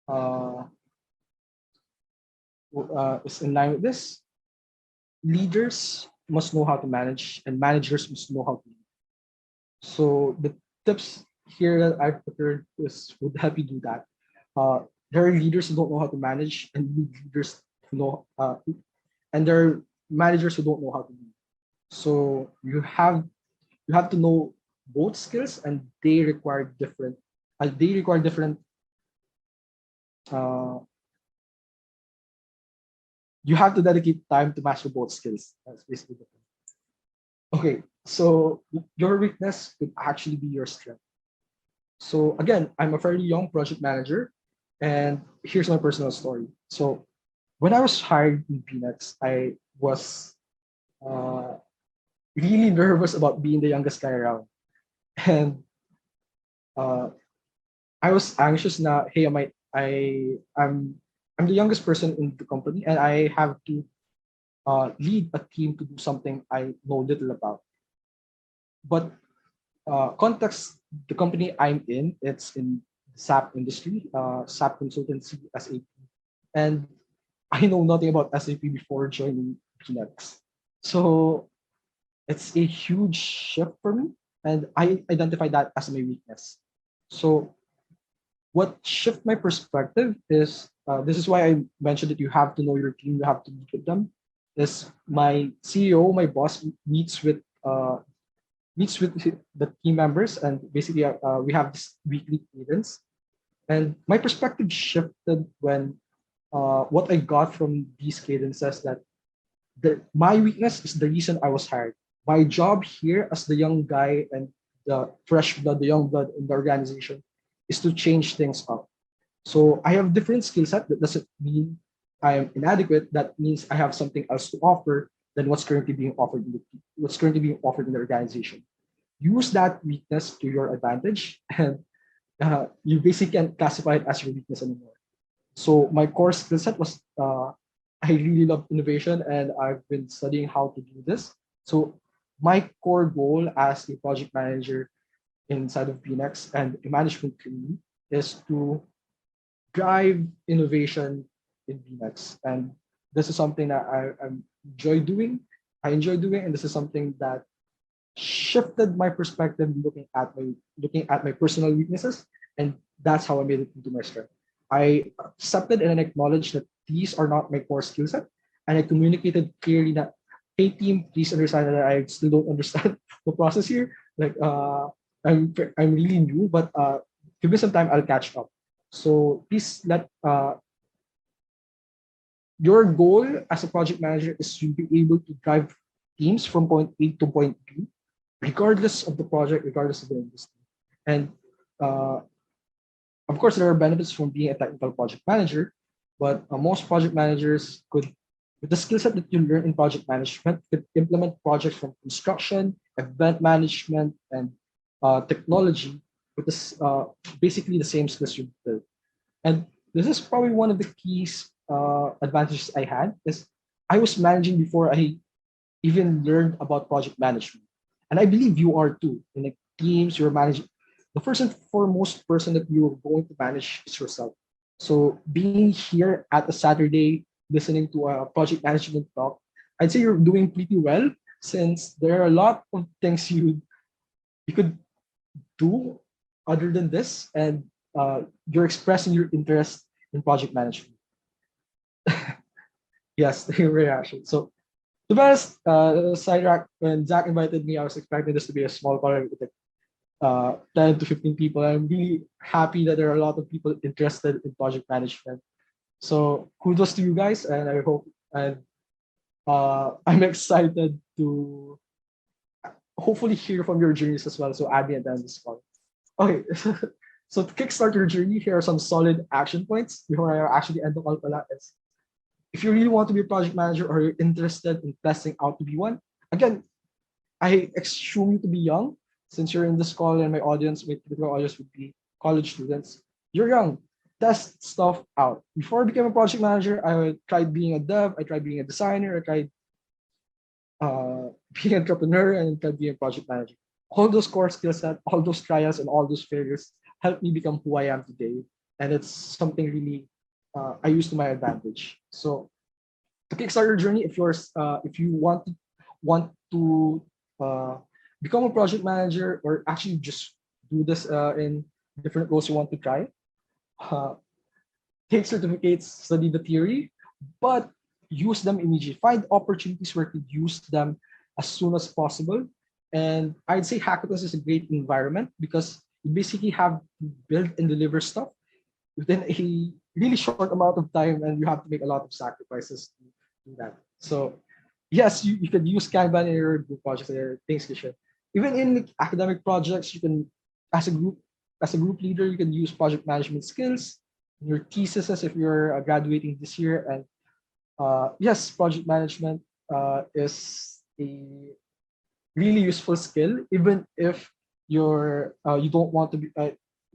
uh, is in line with this. Leaders must know how to manage, and managers must know how to lead. So the tips here that I've prepared is would help you do that. There are leaders who don't know how to manage, and leaders who know, and there are managers who don't know how to lead. So you have to know both skills, and they require different. They require different. Uh, you have to dedicate time to master both skills. That's basically the thing. Okay, so your weakness could actually be your strength. So again, I'm a fairly young project manager, and here's my personal story. So when I was hired in Peanuts, I was uh, really nervous about being the youngest guy around, and uh, I was anxious. Now, hey, I'm the youngest person in the company, and I have to lead a team to do something I know little about. But context, the company I'm in, it's in SAP industry, SAP consultancy, SAP, and I know nothing about SAP before joining Peanuts. So it's a huge shift for me, and I identify that as my weakness. So what shift my perspective is this is why I mentioned that you have to know your team, you have to meet with them. Is my CEO, my boss, meets with the team members, and basically we have this weekly cadence. And my perspective shifted when what I got from these cadences that my weakness is the reason I was hired. My job here as the young guy and the fresh blood, the young blood in the organization, is to change things up. So I have different skill set. That doesn't mean I am inadequate. That means I have something else to offer than what's currently being offered in the organization. Use that weakness to your advantage, and you basically can't classify it as your weakness anymore. So my core skill set was I really love innovation, and I've been studying how to do this. So my core goal as a project manager inside of PNX and a management team is to drive innovation in PNX. And this is something that I enjoy doing. I enjoy doing, and this is something that shifted my perspective looking at my personal weaknesses, and that's how I made it into my strength. I accepted and acknowledged that these are not my core skill set, and I communicated clearly that, hey team, please understand that I still don't understand the process here. Like I'm really new, but give me some time, I'll catch up. So please let your goal as a project manager is to be able to drive teams from point A to point B, regardless of the project, regardless of the industry. And uh, of course, there are benefits from being a technical project manager, but most project managers could, with the skill set that you learn in project management, could implement projects from construction, event management, and technology with this basically the same skills you build. And this is probably one of the keys advantages I had is I was managing before I even learned about project management. And I believe you are too. In the teams, you're managing. The first and foremost person that you're going to manage is yourself. So being here at a Saturday, listening to a project management talk, I'd say you're doing pretty well since there are a lot of things you could do other than this, and you're expressing your interest in project management. Yes, the reaction. So to be honest, Sidetrack, when Zach invited me, I was expecting this to be a small call with like 10 to 15 people. I'm really happy that there are a lot of people interested in project management. So kudos to you guys, and I hope and I'm excited to hopefully hear from your journeys as well. So add me at the end of this call. Okay, so to kickstart your journey, here are some solid action points before I actually end the call. If you really want to be a project manager or you're interested in testing out to be one, again, I assume you to be young since you're in this call and my typical audience would be college students. You're young. Test stuff out. Before I became a project manager, I tried being a dev, I tried being a designer, I tried being an entrepreneur and can be a project manager. All those core skill set, all those trials and all those failures helped me become who I am today. And it's something really I use to my advantage. So to kickstart your journey, if you want to uh, become a project manager or actually just do this in different roles you want to try, uh, take certificates, study the theory, but use them immediately. Find opportunities where to use them as soon as possible. And I'd say hackathons is a great environment because you basically have to build and deliver stuff within a really short amount of time, and you have to make a lot of sacrifices to do that. So yes, you can use Kanban in your group projects and things you should. Even in academic projects, you can as a group as a group leader, you can use project management skills in your thesis if you're graduating this year. And yes, project management is a really useful skill, even if you don't want to be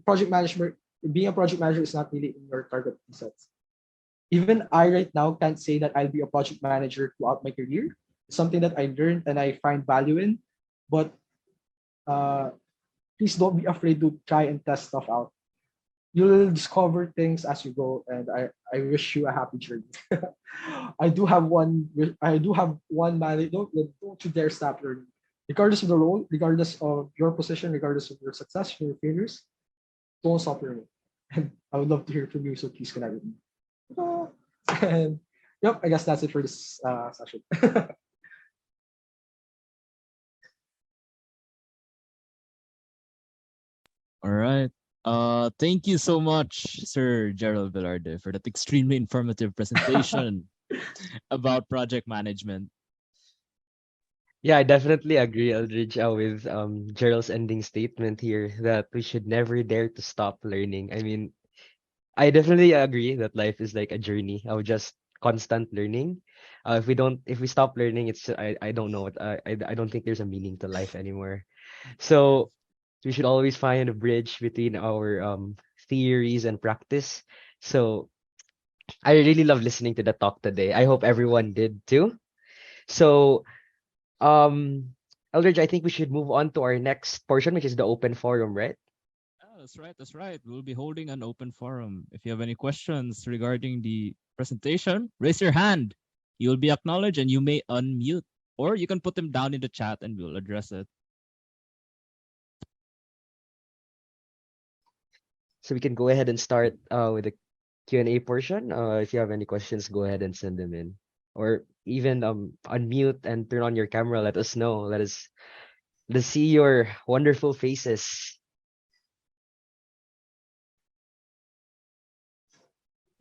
project management. Being a project manager is not really in your target sets. Even I right now can't say that I'll be a project manager throughout my career. It's something that I learned and I find value in, but uh, please don't be afraid to try and test stuff out. You'll discover things as you go, and I wish you a happy journey. I do have one mandate. Don't you dare stop learning. Regardless of the role, regardless of your position, regardless of your success or your failures, don't stop learning. And I would love to hear from you, so please connect with me. And yep, I guess that's it for this session. All right. Thank you so much, Sir Gerald Velarde, for that extremely informative presentation about project management. Yeah, I definitely agree, Eldridge, with Gerald's ending statement here that we should never dare to stop learning. I mean, I definitely agree that life is like a journey of just constant learning. If we stop learning, I don't know I don't think there's a meaning to life anymore. So we should always find a bridge between our theories and practice. So I really love listening to the talk today. I hope everyone did too. So Eldridge, I think we should move on to our next portion, which is the open forum, right? Yeah, that's right. That's right. We'll be holding an open forum. If you have any questions regarding the presentation, raise your hand. You'll be acknowledged and you may unmute, or you can put them down in the chat and we'll address it. So we can go ahead and start with the Q&A portion. If you have any questions, go ahead and send them in. Or even unmute and turn on your camera. Let us know. Let's see your wonderful faces.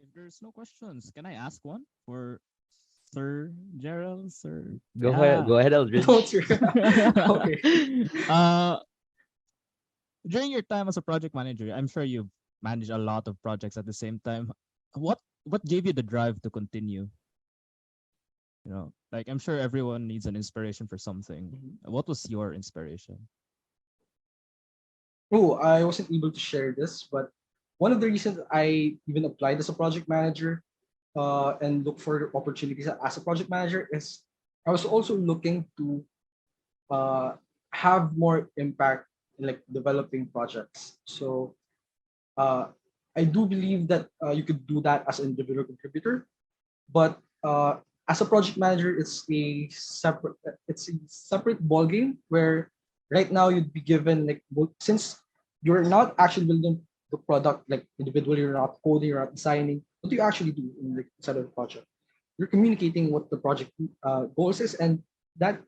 If there's no questions, can I ask one for Sir Gerald? Sir, Go ahead, Don't Eldridge. you? Okay. uh, during your time as a project manager, I'm sure you've managed a lot of projects at the same time. What gave you the drive to continue? You know, like I'm sure everyone needs an inspiration for something. What was your inspiration? Oh, I wasn't able to share this, but one of the reasons I even applied as a project manager and look for opportunities as a project manager is I was also looking to uh, have more impact in like developing projects. So uh, I do believe that you could do that as an individual contributor, but as a project manager, it's a separate ball game where right now you'd be given like since you're not actually building the product like individually, you're not coding, you're not designing. What do you actually do in the inside of the project? You're communicating what the project goals is, and that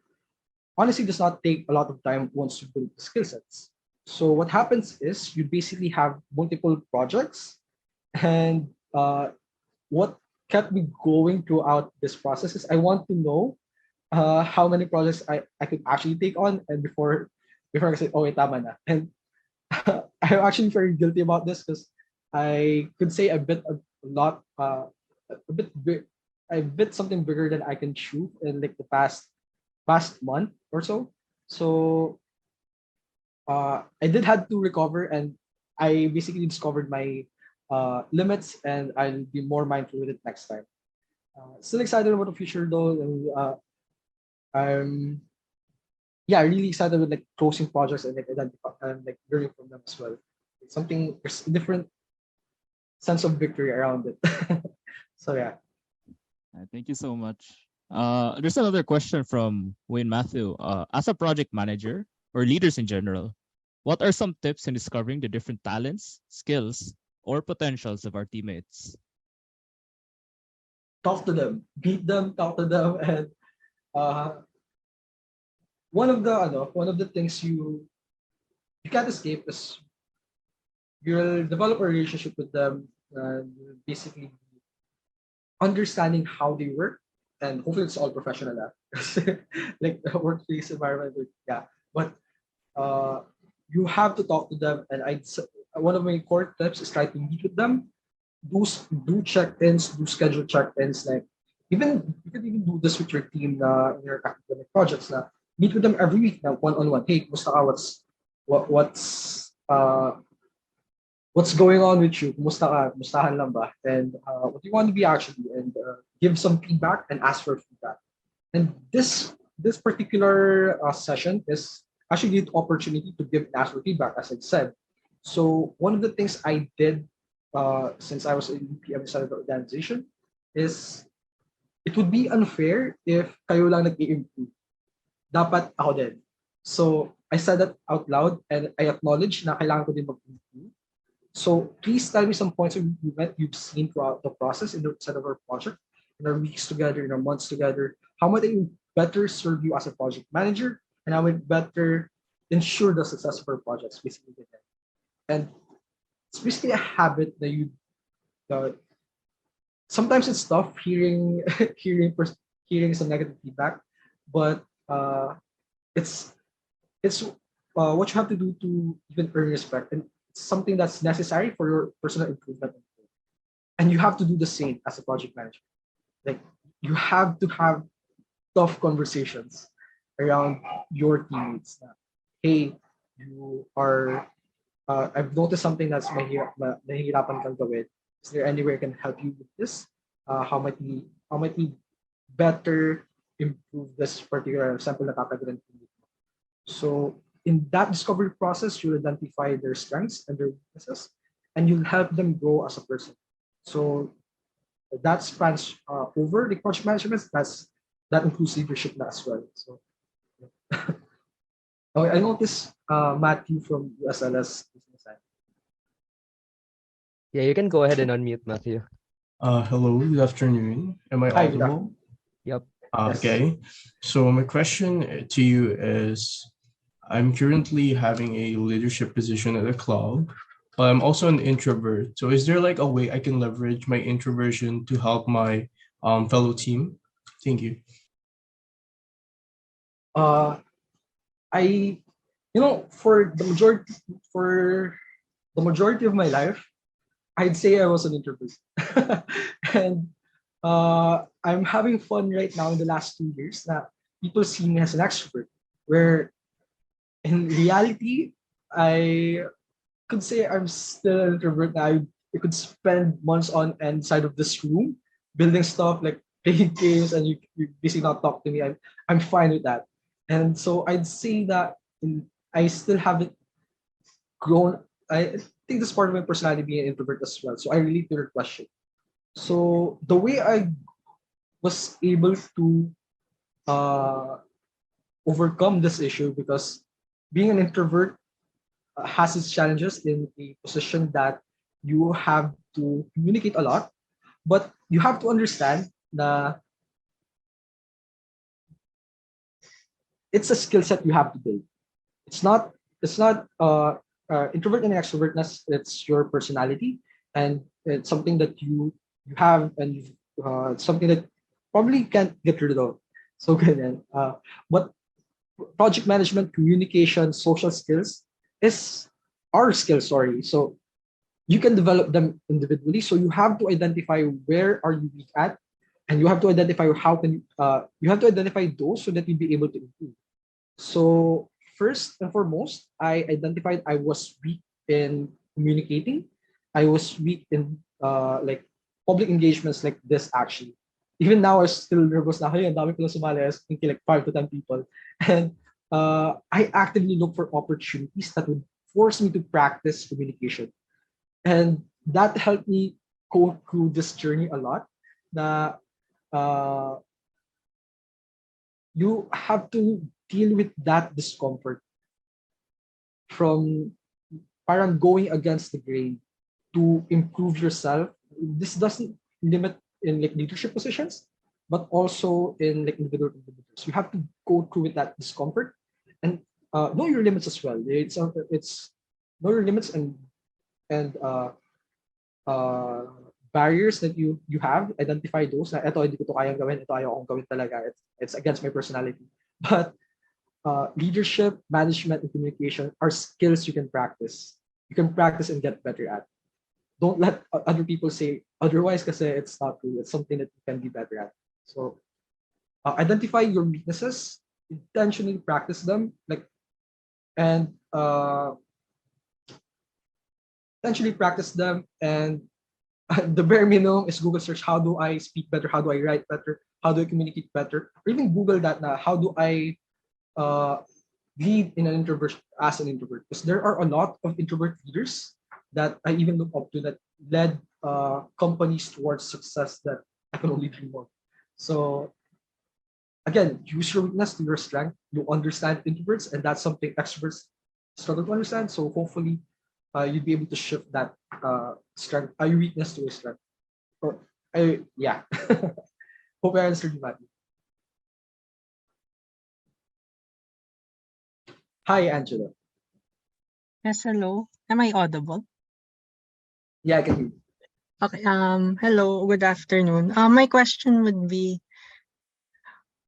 honestly does not take a lot of time once you build the skill sets. So what happens is you basically have multiple projects, and what kept me going throughout this process is I want to know how many projects I could actually take on, and before I say, oh, wait, tama na. And I'm actually very guilty about this because I could say a lot, a bit big, I bit something bigger than I can chew in like the past month or so. So I did had to recover, and I basically discovered my limits, and I'll be more mindful with it next time. Still excited about the future though, and I'm yeah really excited with like closing projects and like identify and like learning from them as well. It's something there's a different sense of victory around it. So yeah. Thank you so much. There's another question from Wayne Matthew. As a project manager or leaders in general, what are some tips in discovering the different talents, skills, or potentials of our teammates? Talk to them, meet them, talk to them, and uh, one of the things you can't escape is you'll develop a relationship with them and basically understanding how they work, and hopefully it's all professional, like the workplace environment. Yeah, but uh, you have to talk to them, and one of my core tips is try to meet with them, do check-ins, do schedule check-ins. Like even you can even do this with your team in your academic projects. Meet with them every week na one-on-one. Hey, kumusta ka? What's going on with you? Kumusta ka? Kumustahan lang ba? And what do you want to be actually? And give some feedback and ask for feedback. And this particular session is actually the opportunity to give and ask for feedback, as I said. So one of the things I did since I was in UPM inside of the organization is it would be unfair if kayo lang nag-i-improve. Dapat ako din. So I said that out loud and I acknowledge na kailangan ko din mag-improve. So please tell me some points of improvement you've seen throughout the process in the set of our project, in our weeks together, in our months together. How might I better serve you as a project manager, and how might better ensure the success of our projects, basically. And it's basically a habit that uh, sometimes it's tough hearing hearing some negative feedback, but it's what you have to do to even earn respect, and it's something that's necessary for your personal improvement. And you have to do the same as a project manager. Like you have to have tough conversations around your teammates. Hey, you are. I've noticed something that's nahihirapan kang gawin. Is there any way I can help you with this? How might we better improve this particular sample na kakagalan? So in that discovery process, you'll identify their strengths and their weaknesses, and you'll help them grow as a person. So that spans over the project management. That includes leadership as well. So oh, I noticed Matthew from USLS. Yeah, you can go ahead and unmute, Matthew. Hello, good afternoon. Am I Hi, good audible? Yep. Yes. Okay. So my question to you is, I'm currently having a leadership position at a club, but I'm also an introvert. So is there like a way I can leverage my introversion to help my fellow team? Thank you. I, for the majority of my life, I'd say I was an introvert, and I'm having fun right now in the last 2 years. That people see me as an extrovert, where in reality, I could say I'm still an introvert. I could spend months on inside of this room building stuff like playing games, and you basically not talk to me. I'm fine with that. And so I'd say that I still haven't grown. I think this part of my personality being an introvert as well. So I relate to your question. So the way I was able to uh, overcome this issue, because being an introvert has its challenges in a position that you have to communicate a lot, but you have to understand that it's a skill set you have to build. It's not introvert and extrovertness. It's your personality, and it's something that you have, and it's something that probably can't get rid of. So good. But project management, communication, social skills is our skills. Sorry. So you can develop them individually. So you have to identify where are you weak at, and you have to identify you have to identify those so that you'll be able to improve. So first and foremost, I identified I was weak in communicating. I was weak in like public engagements like this actually. even now, I'm still nervous na kayo. Ang dami ko lang sumali. I was thinking like 5 to 10 people. And I actively look for opportunities that would force me to practice communication. And that helped me go through this journey a lot. Na you have to deal with that discomfort from parang going against the grain to improve yourself. This doesn't limit in like leadership positions, but also in like individual individuals. You have to go through with that discomfort and know your limits as well. It's know your limits and barriers that you have. Identify those. Na ito hindi ko to kayang gawin. Ito ayaw kong gawin talaga. It's against my personality. But leadership, management, and communication are skills you can practice. You can practice and get better at. Don't let other people say otherwise because it's not true. It's something that you can be better at. So identify your weaknesses, intentionally practice them, and intentionally practice them. And the bare minimum is Google search. How do I speak better? How do I write better? How do I communicate better? Or even Google that now. How do I lead in an introvert as an introvert? Because there are a lot of introvert leaders that I even look up to that led companies towards success that I can only dream of. So again, use your weakness to your strength. You understand introverts, and that's something extroverts struggle to understand. So hopefully, you'd be able to shift that strength, your weakness to a strength. Or yeah, hope I answered you, Matthew. Hi, Angela. Yes, hello. Am I audible? Yeah, I can hear you. Okay. Hello. Good afternoon. My question would be,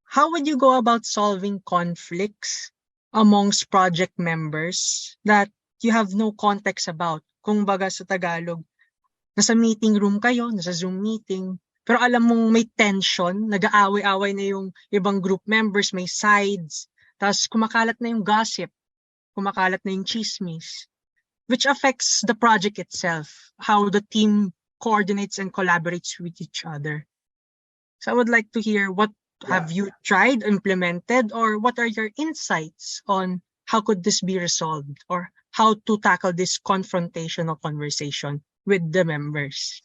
how would you go about solving conflicts amongst project members that you have no context about? Kung baga sa Tagalog, nasa meeting room kayo, nasa Zoom meeting, pero alam mong may tension, nag-aaway-away na yung ibang group members, may sides, tapos kumakalat na yung gossip, kumakalat na yung chismis, which affects the project itself, how the team coordinates and collaborates with each other. So I would like to hear what have you tried, implemented, or what are your insights on how could this be resolved or how to tackle this confrontational conversation with the members?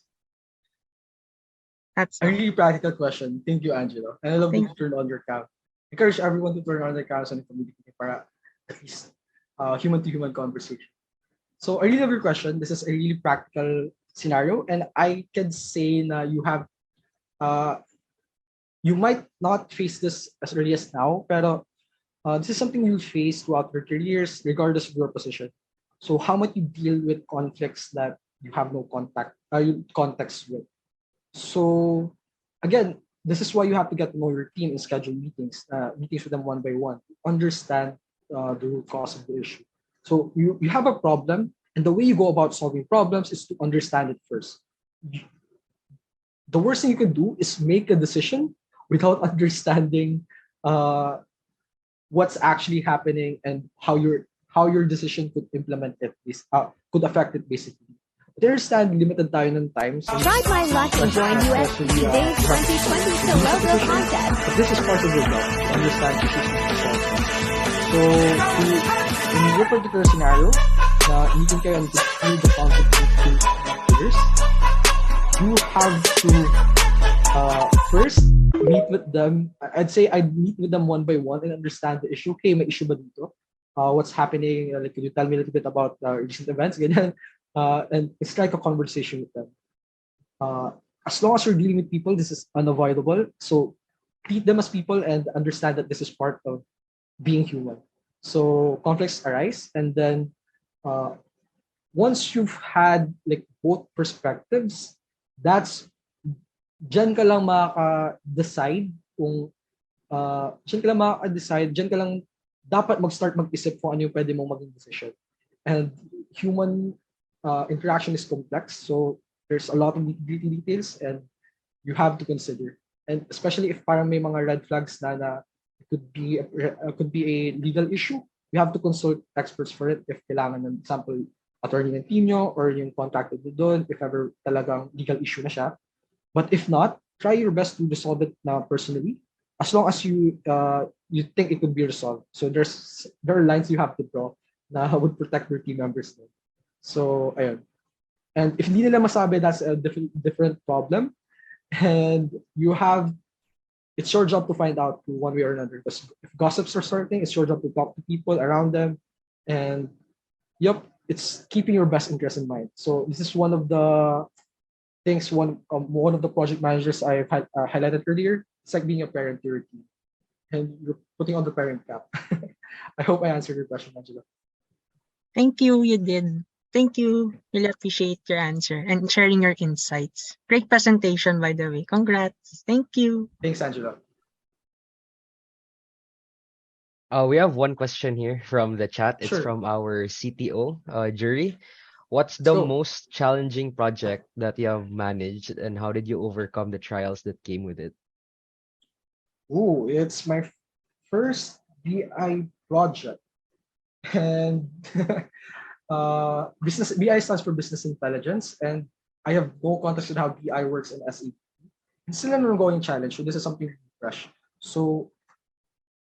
That's a really practical question. Thank you, Angela. And I love you to turn on your cam. Encourage everyone to turn on their cams and communicate para at least human-to-human conversation. So I really love your question. This is a really practical scenario, and I can say that you have, you might not face this as early as now, but this is something you face throughout your careers, regardless of your position. So how might you deal with conflicts that you have no context with? So again, this is why you have to get to know your team and schedule meetings with them one by one, understand the root cause of the issue. So you have a problem, and the way you go about solving problems is to understand it first. The worst thing you can do is make a decision without understanding what's actually happening and how your decision could implement it, could affect it basically. But understand limited tayo ng time. So try my luck and join USTP Days 2020 to logo contest. But this is part of your job, to understand issues and to solve them. So in your particular scenario, na meeting kayo and to deal the conflict between players, you have to first meet with them. I'd say I'd meet with them one by one and understand the issue. Okay, may issue ba dito? What's happening? Like, could you tell me a little bit about recent events? Ganyan. And it's like a conversation with them. As long as you're dealing with people, this is unavoidable. So treat them as people and understand that this is part of being human. So conflicts arise, and then once you've had like both perspectives, that's dyan ka lang makaka-decide kung dyan ka lang dapat mag-start mag-isip kung ano yung pwede mong maging decision. And human interaction is complex, so there's a lot of details and you have to consider. And especially if parang may mga red flags na it could be a legal issue, you have to consult experts for it if kailangan, ng example, attorney ng team nyo or yung contracted nyo doon, if ever talagang legal issue na siya. But if not, try your best to resolve it personally, as long as you think it could be resolved. So there are lines you have to draw na would protect your team members. Din. So ayun. And if hindi nila masabi, that's a different problem. And it's your job to find out one way or another. Because if gossips are starting, it's your job to talk to people around them. And yep, it's keeping your best interest in mind. So this is one of the things one of the project managers I've highlighted earlier. It's like being a parent to your team, and you're putting on the parent cap. I hope I answered your question, Angela. Thank you, you did. Thank you. Really appreciate your answer and sharing your insights. Great presentation, by the way. Congrats. Thank you. Thanks, Angela. We have one question here from the chat. It's Sure. from our CTO, Jury. What's Let's the go. most challenging project that you have managed, and how did you overcome the trials that came with it? Ooh, it's my first BI project, and business BI stands for business intelligence, and I have no context with how BI works in SAP. It's still an ongoing challenge, so this is something fresh. So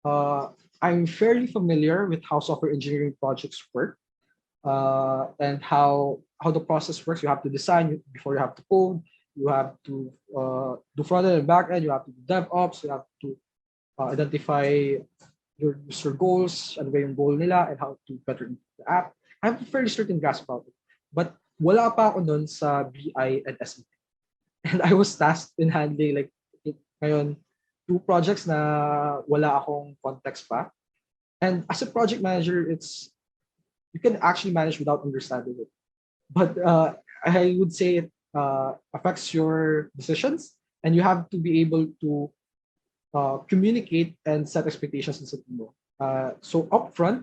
I'm fairly familiar with how software engineering projects work, and how the process works. You have to design before you have to code. You have to do front end and back end. You have to do DevOps. You have to identify your user goals, ano ba yung goal nila, and how to better improve the app. I have a fairly certain grasp about it. But wala pa ako nun sa BI and SEP. And I was tasked in handling like ngayon 2 projects na wala akong context pa. And as a project manager, you can actually manage without understanding it. But I would say it affects your decisions, and you have to be able to communicate and set expectations sa team mo. So upfront,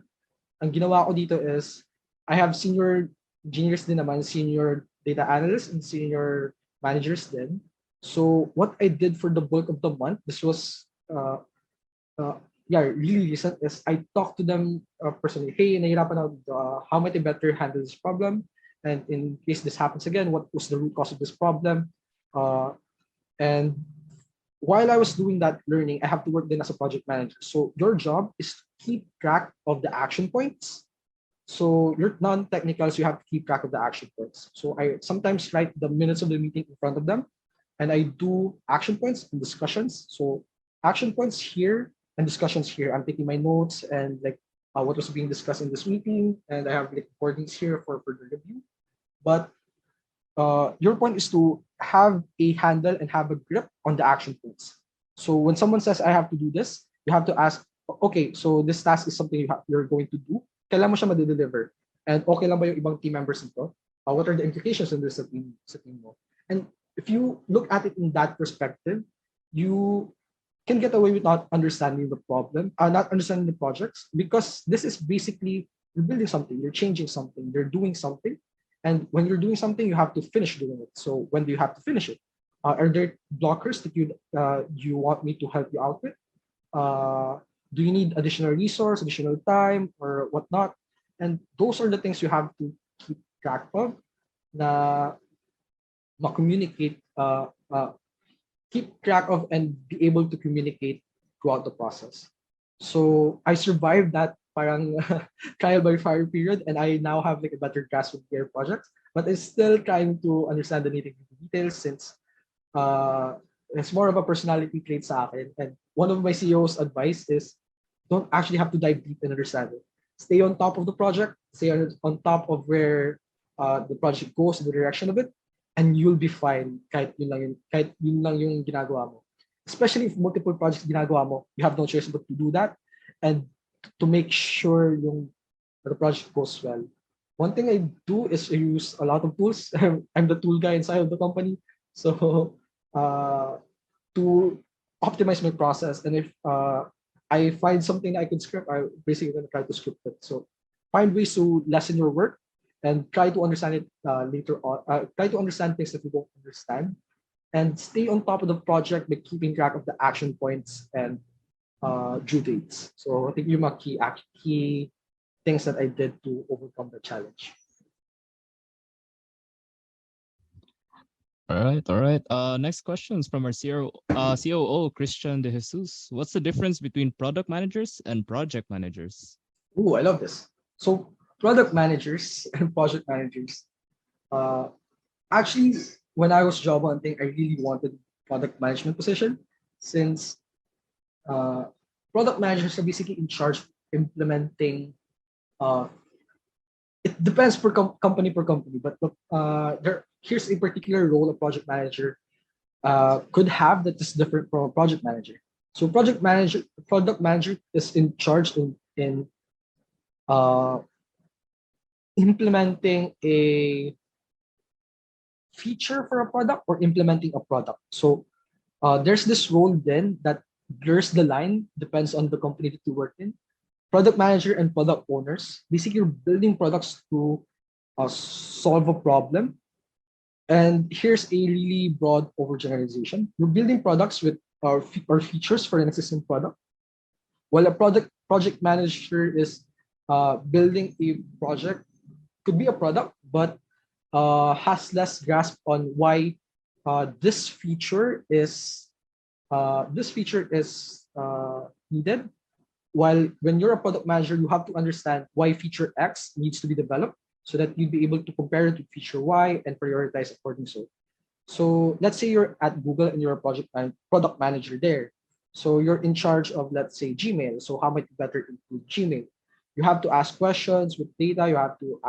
ang ginawa ko dito is I have senior engineers din naman, senior data analysts and senior managers din. So what I did for the bulk of the month, this was really recent, is I talked to them personally. Hey, nahirapan ako, how might I better handle this problem? And in case this happens again, what was the root cause of this problem? And while I was doing that learning, I have to work then as a project manager. So your job is to keep track of the action points. So you're non-technical, so you have to keep track of the action points. So I sometimes write the minutes of the meeting in front of them, and I do action points and discussions. So action points here and discussions here. I'm taking my notes and like what was being discussed in this meeting, and I have like recordings here for further review. But your point is to have a handle and have a grip on the action points. So when someone says, I have to do this, you have to ask, okay, so this task is something you're going to do. Kailan mo siya ma-deliver? And okay lang ba yung ibang team members nito? What are the implications in this sa team mo? And if you look at it in that perspective, you can get away with not understanding the problem, not understanding the projects, because this is basically, you're building something, you're changing something, you're doing something. And when you're doing something, you have to finish doing it. So when do you have to finish it? Are there blockers that you want me to help you out with? Do you need additional resource, additional time, or whatnot? And those are the things you have to keep track of, na communicate, keep track of, and be able to communicate throughout the process. So I survived that parang trial by fire period, and I now have like a better grasp of their projects, but I'm still trying to understand the nitty-gritty details, since it's more of a personality trait sa akin. And one of my CEO's advice is don't actually have to dive deep and understand it. Stay on top of the project, stay on top of where the project goes, the direction of it, and you'll be fine kahit yun lang yung ginagawa mo. Especially if multiple projects ginagawa mo, you have no choice but to do that, and to make sure the project goes well. One thing I do is I use a lot of tools. I'm the tool guy inside of the company. So to optimize my process, and if I find something I can script, I basically gonna try to script it. So find ways to lessen your work and try to understand it later on. Try to understand things that you don't understand, and stay on top of the project by keeping track of the action points and due dates. So I think yung mga key things that I did to overcome the challenge. All right. Next questions from our COO, Christian De Jesus. What's the difference between product managers and project managers? Ooh, I love this. So product managers and project managers. Uh, Actually, when I was job hunting, I really wanted product management position since uh, product managers are basically in charge of implementing. Uh, it depends per company per company, but here's a particular role a project manager could have that is different from a project manager. So product manager is in charge in uh, implementing a feature for a product or implementing a product. So there's this role then that blurs the line, depends on the company that you work in. Product manager and product owners, basically you're building products to solve a problem. And here's a really broad overgeneralization. You're building products with or features for an existing product, while a project manager is building a project, could be a product, but has less grasp on why this feature is needed. While when you're a product manager, you have to understand why feature X needs to be developed so that you'd be able to compare it to feature Y and prioritize according so. So let's say you're at Google and you're a product manager there. So you're in charge of, let's say, Gmail. So how might you better improve Gmail? You have to ask questions with data. You have to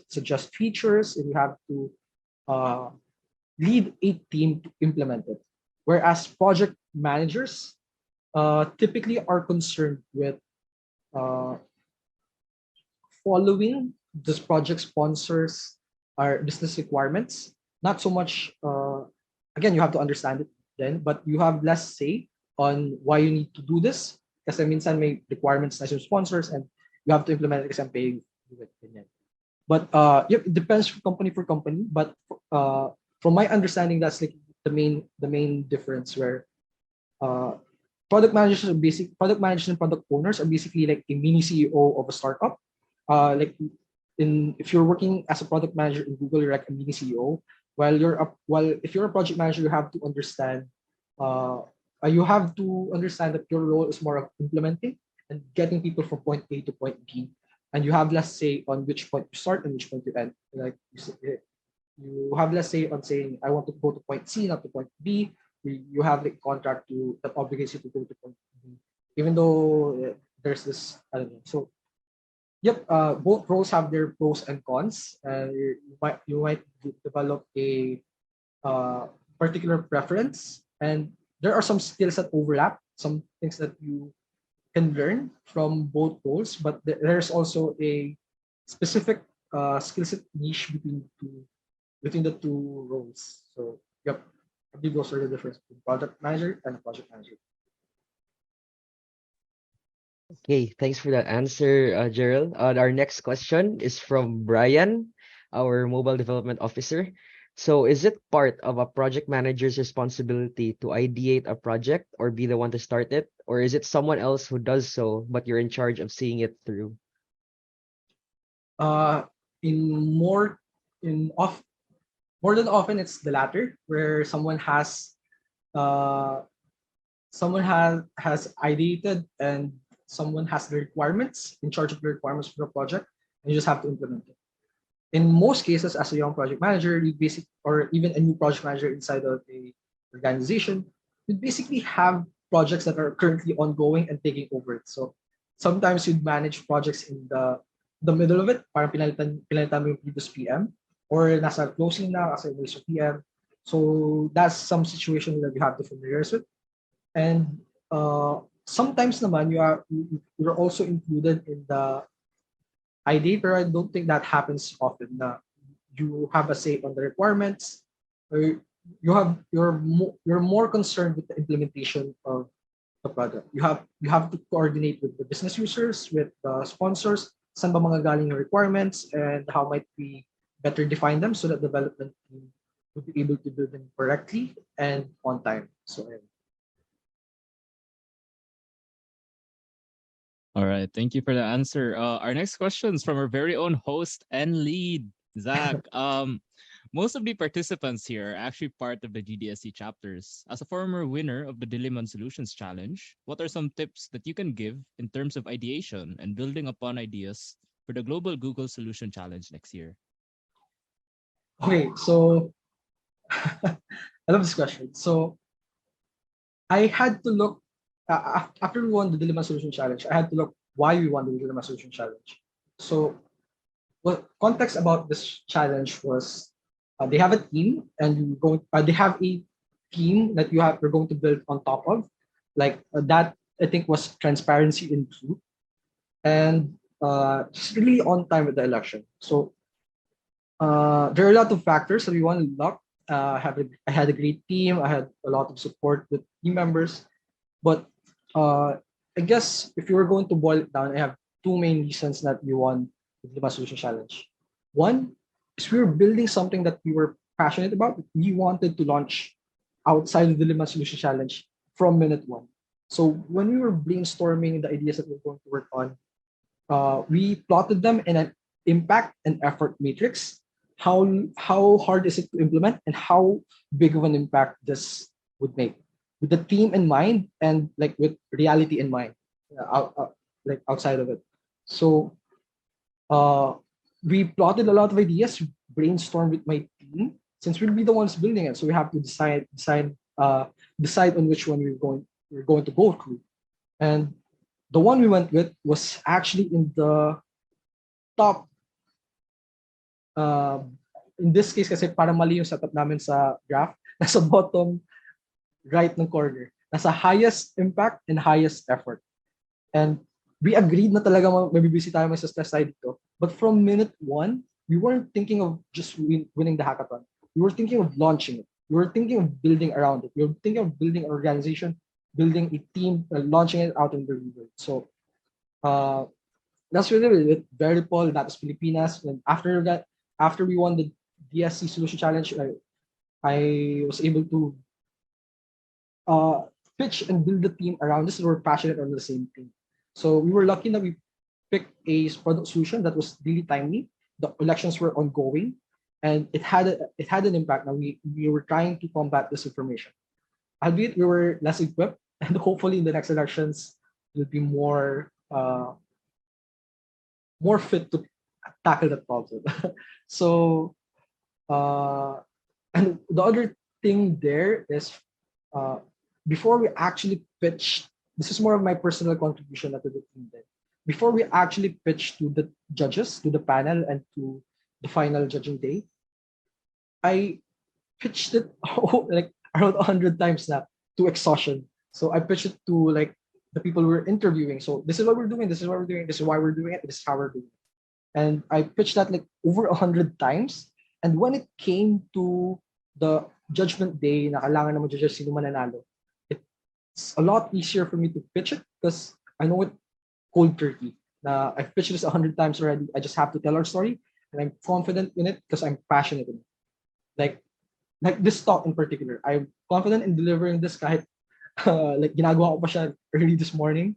suggest features, and you have to uh, lead a team to implement it. Whereas project managers typically are concerned with uh, following this project sponsors our business requirements. Not so much. Again, you have to understand it then, but you have less say on why you need to do this. Kasi minsan may requirements na yung sponsors and you have to implement it kasi I'm paying you it. But yep, it depends from company for company. But from my understanding, that's like the main difference where uh, product managers and product owners are basically like a mini CEO of a startup. Like if you're working as a product manager in Google, you're like a mini CEO. While if you're a project manager, uh, you have to understand that your role is more of implementing and getting people from point A to point B, and you have less say on which point you start and which point you end. Like you have less say on saying I want to go to point C, not to point B. You have the contract that obligates you to go to point B, even though there's this I don't know. So yep, both roles have their pros and cons. You might develop a particular preference, and there are some skills that overlap, some things that you can learn from both roles, but there's also a specific skill set niche between the two roles. So yep, I believe those are the difference between product manager and project manager. Okay, thanks for that answer, Gerald. Our next question is from Brian, our mobile development officer. So, is it part of a project manager's responsibility to ideate a project or be the one to start it? Or is it someone else who does so, but you're in charge of seeing it through? Uh, in more in off More than often, it's the latter, where uh, someone has ideated and someone has the requirements in charge of the requirements for the project, and you just have to implement it. In most cases, as a young project manager, or even a new project manager inside of a organization, you basically have projects that are currently ongoing and taking over it. So sometimes you'd manage projects in the middle of it, parang pinalitan mo yung previous PM, or nasa closing na kasi may PM. So that's some situation that you have to familiarize with. And sometimes naman you're also included in the ID, pero I don't think that happens often. Na you have a say on the requirements, or you're more concerned with the implementation of the product. You have to coordinate with the business users, with the sponsors, saan ba mga galing yung requirements, and how might we better define them so that development team will be able to do them correctly and on time. So All right. Thank you for the answer. Our next question is from our very own host and lead, Zach. Most of the participants here are actually part of the GDSC chapters. As a former winner of the Diliman Solutions Challenge, what are some tips that you can give in terms of ideation and building upon ideas for the Global Google Solution Challenge next year? Okay, so I love this question. So I had to look after we won the Dilemma Solution Challenge. I had to look why we won the Dilemma Solution Challenge. So, what context about this challenge was they have a team, and they have a team that you're going to build on top of, like that. I think was transparency in truth, and just really on time with the election. So there are a lot of factors that we want to lock. I had a great team. I had a lot of support with team members. But I guess if you were going to boil it down, I have two main reasons that we won the Lima Solution Challenge. One is we were building something that we were passionate about. We wanted to launch outside of the Lima Solution Challenge from minute one. So when we were brainstorming the ideas that we were going to work on, we plotted them in an impact and effort matrix. How hard is it to implement, and how big of an impact this would make, with the team in mind and like with reality in mind, like outside of it. So we plotted a lot of ideas, brainstormed with my team, since we'll be the ones building it. So we have to decide on which one we're going to go through. And the one we went with was actually in the top. In this case, kasi parang mali yung setup namin sa graph. Nasa bottom right ng corner. Nasa highest impact and highest effort. And we agreed na talaga mabibisi tayo sa stress side dito. But from minute one, we weren't thinking of just winning the hackathon. We were thinking of launching it. We were thinking of building around it. We were thinking of building an organization, building a team, launching it out in the real world. So that's really with Veripol, that was Pilipinas. And after we won the DSC Solution Challenge, I was able to pitch and build the team around this. We're passionate on the same thing. So we were lucky that we picked a product solution that was really timely. The elections were ongoing, and it had an impact. Now we were trying to combat disinformation. Albeit we were less equipped, and hopefully in the next elections we'll be more fit to tackle that problem. So and the other thing there is before we actually pitched, this is more of my personal contribution to the team then. Before we actually pitched to the judges, to the panel, and to the final judging day, I pitched it like around 100 times now to exhaustion. So I pitched it to like the people we're interviewing. So this is what we're doing, this is what we're doing, this is why we're doing it, this is how we're doing it. And I pitched that like over 100 times. And when it came to the judgment day, na kailangan na mag-judge sino mananalo, it's a lot easier for me to pitch it because I know it cold turkey. I've pitched this 100 times already. I just have to tell our story, and I'm confident in it because I'm passionate in it. Like this talk in particular, I'm confident in delivering this kahit like ginagawa ko pa siya early this morning.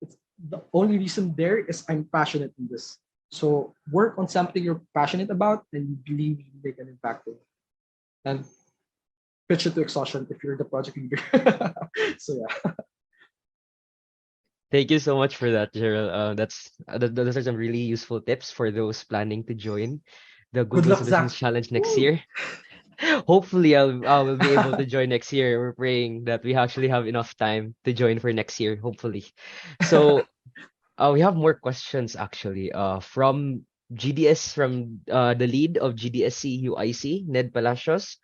It's, the only reason there is I'm passionate in this. So work on something you're passionate about and you believe you make an impact in it. And pitch it to exhaustion if you're the project leader. So yeah. Thank you so much for that, Gerald. Those are some really useful tips for those planning to join the Good Google luck, Solutions Zach. Challenge next year. Hopefully, I will be able to join next year. We're praying that we actually have enough time to join for next year, hopefully. So, we have more questions actually. From the lead of GDSC UIC, Ned Palacios.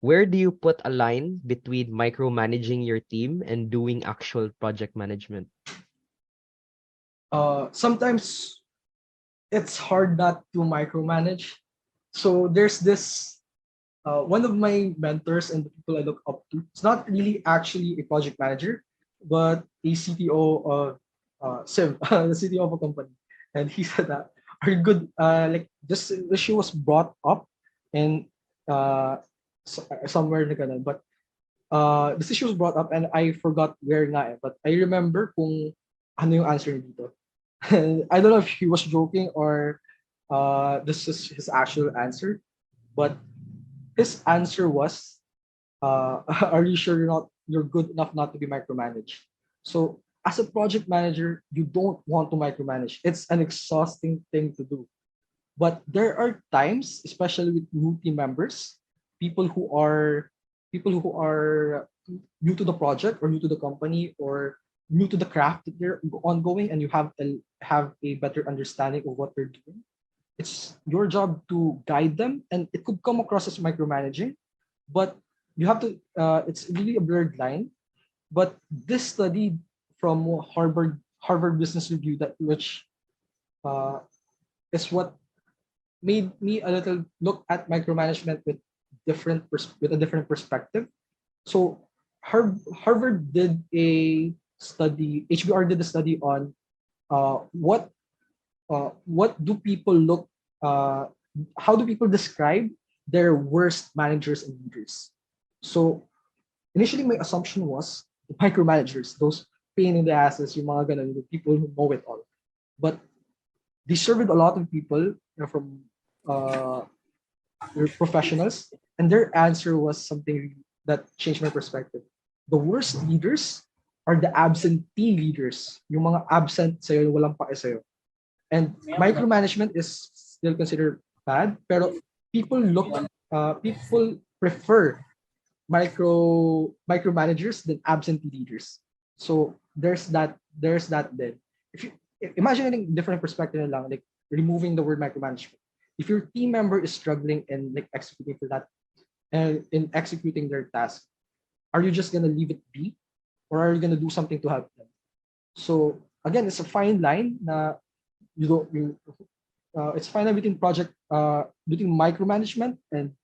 Where do you put a line between micromanaging your team and doing actual project management? Sometimes it's hard not to micromanage. So there's this one of my mentors and the people I look up to. It's not really actually a project manager, but a CTO of Sim, the CTO of a company. And he said that are good like this issue was brought up in somewhere na ganun. But this issue was brought up and I forgot where nga eh. But I remember kung ano yung answer niya dito. And I don't know if he was joking or this is his actual answer. But his answer was, "Are you sure you're good enough not to be micromanaged?" So as a project manager, you don't want to micromanage. It's an exhausting thing to do. But there are times, especially with new team members, people who are people who are new to the project or new to the company or new to the craft that they're ongoing, and you have a better understanding of what they're doing. It's your job to guide them, and it could come across as micromanaging, but you have to. It's really a blurred line. But this study from Harvard Business Review, that which uh, is what made me a little look at micromanagement with with a different perspective. So Harvard did a study. HBR did a study on what do people look how do people describe their worst managers and leaders. So initially my assumption was the micromanagers, those pain in the asses, yung mga ganun, the people who know it all. But they surveyed a lot of people, from uh, professionals, and their answer was something that changed my perspective. The worst leaders are the absentee leaders, yung mga absent sa'yo, yung walang pake sa'yo. And micromanagement is still considered bad, pero people prefer micromanagers than absentee leaders. So there's that then. If you imagining different perspective na lang, like removing the word micromanagement. If your team member is struggling and like executing for that and in executing their task, are you just gonna leave it be, or are you gonna do something to help them? So again, it's a fine line. Na you don't you It's fine line between micromanagement and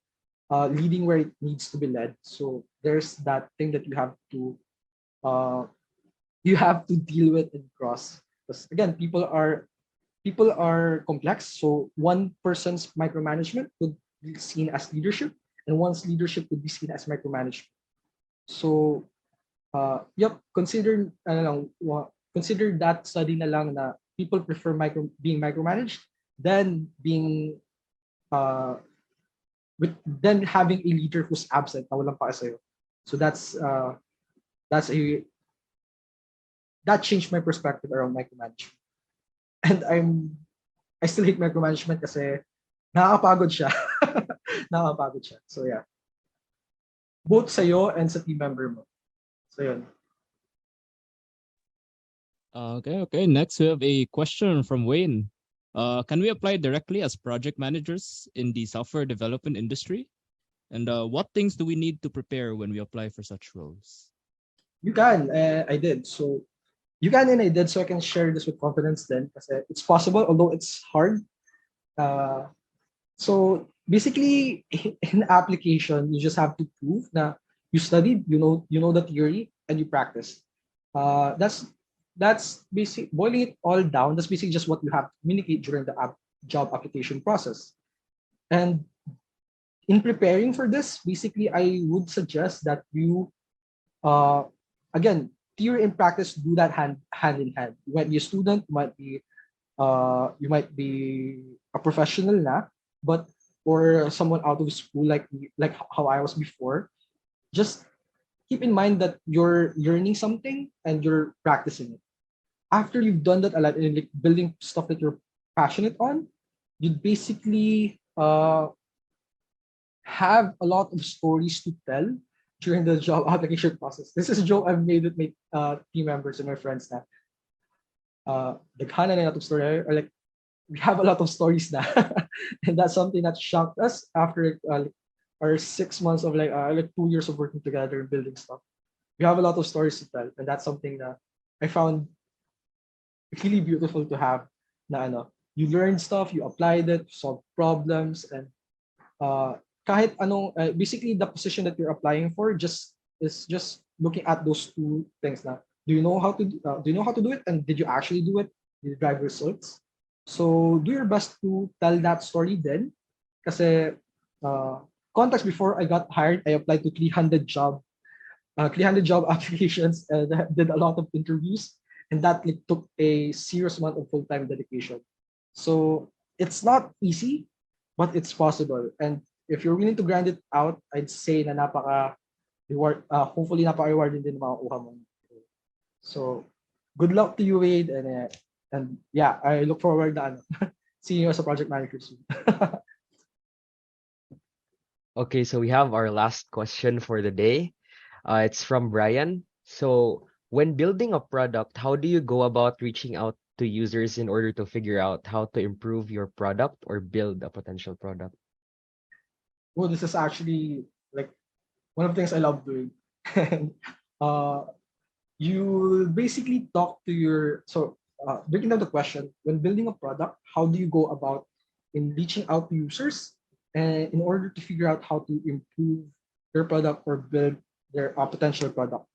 leading where it needs to be led. So there's that thing that uh, you have to deal with and cross. Because again, people are complex. So one person's micromanagement could be seen as leadership, and one's leadership could be seen as micromanagement. So yep, consider that study na lang na people prefer being micromanaged than being uh, than having a leader who's absent na walang pake sa'yo. So that's a that changed my perspective around micromanagement. And I still hate micromanagement kasi nakakapagod siya. Nakakapagod siya. So yeah. Both sa'yo and sa team member mo. So yun. Okay. Next, we have a question from Wayne. Can we apply directly as project managers in the software development industry? And what things do we need to prepare when we apply for such roles? You can. I did. So you can and I did. So I can share this with confidence then. Kasi it's possible, although it's hard. So basically, in application, you just have to prove that you studied, you know the theory, and you practice. That's basic. Boiling it all down, that's basically just what you have to communicate during the job application process. And in preparing for this, basically, I would suggest that you, uh, again, theory and practice do that hand in hand. You might be a student, you might be a professional na, but or someone out of school like me, like how I was before. Just keep in mind that you're learning something and you're practicing it. After you've done that a lot and like building stuff that you're passionate on, you basically have a lot of stories to tell during the job application process. This is a joke I've made with my team members and my friends na naghana na natin story, or like we have a lot of stories now. And that's something that shocked us after our 6 months of like 2 years of working together and building stuff. We have a lot of stories to tell, and that's something that I found really beautiful to have. Na you learned stuff, you applied it, solved problems, and kahit anong basically the position that you're applying for is just looking at those two things. Na do you know how to do it, and did you actually do it? Did you drive results? So do your best to tell that story then. Kasi context, before I got hired, I applied to 300 job applications and did a lot of interviews, and that like, took a serious amount of full-time dedication. So it's not easy, but it's possible, and if you're willing to grind it out, I'd say na hopefully napaka-rewarding din makukuha mo. So, good luck to you, Wade, and yeah, I look forward to seeing you as a project manager soon. Okay, so we have our last question for the day. It's from Brian. So, when building a product, how do you go about reaching out to users in order to figure out how to improve your product or build a potential product? Well, this is actually like one of the things I love doing. And you basically talk to breaking down the question, when building a product, how do you go about in reaching out to users and in order to figure out how to improve their product or build their potential product?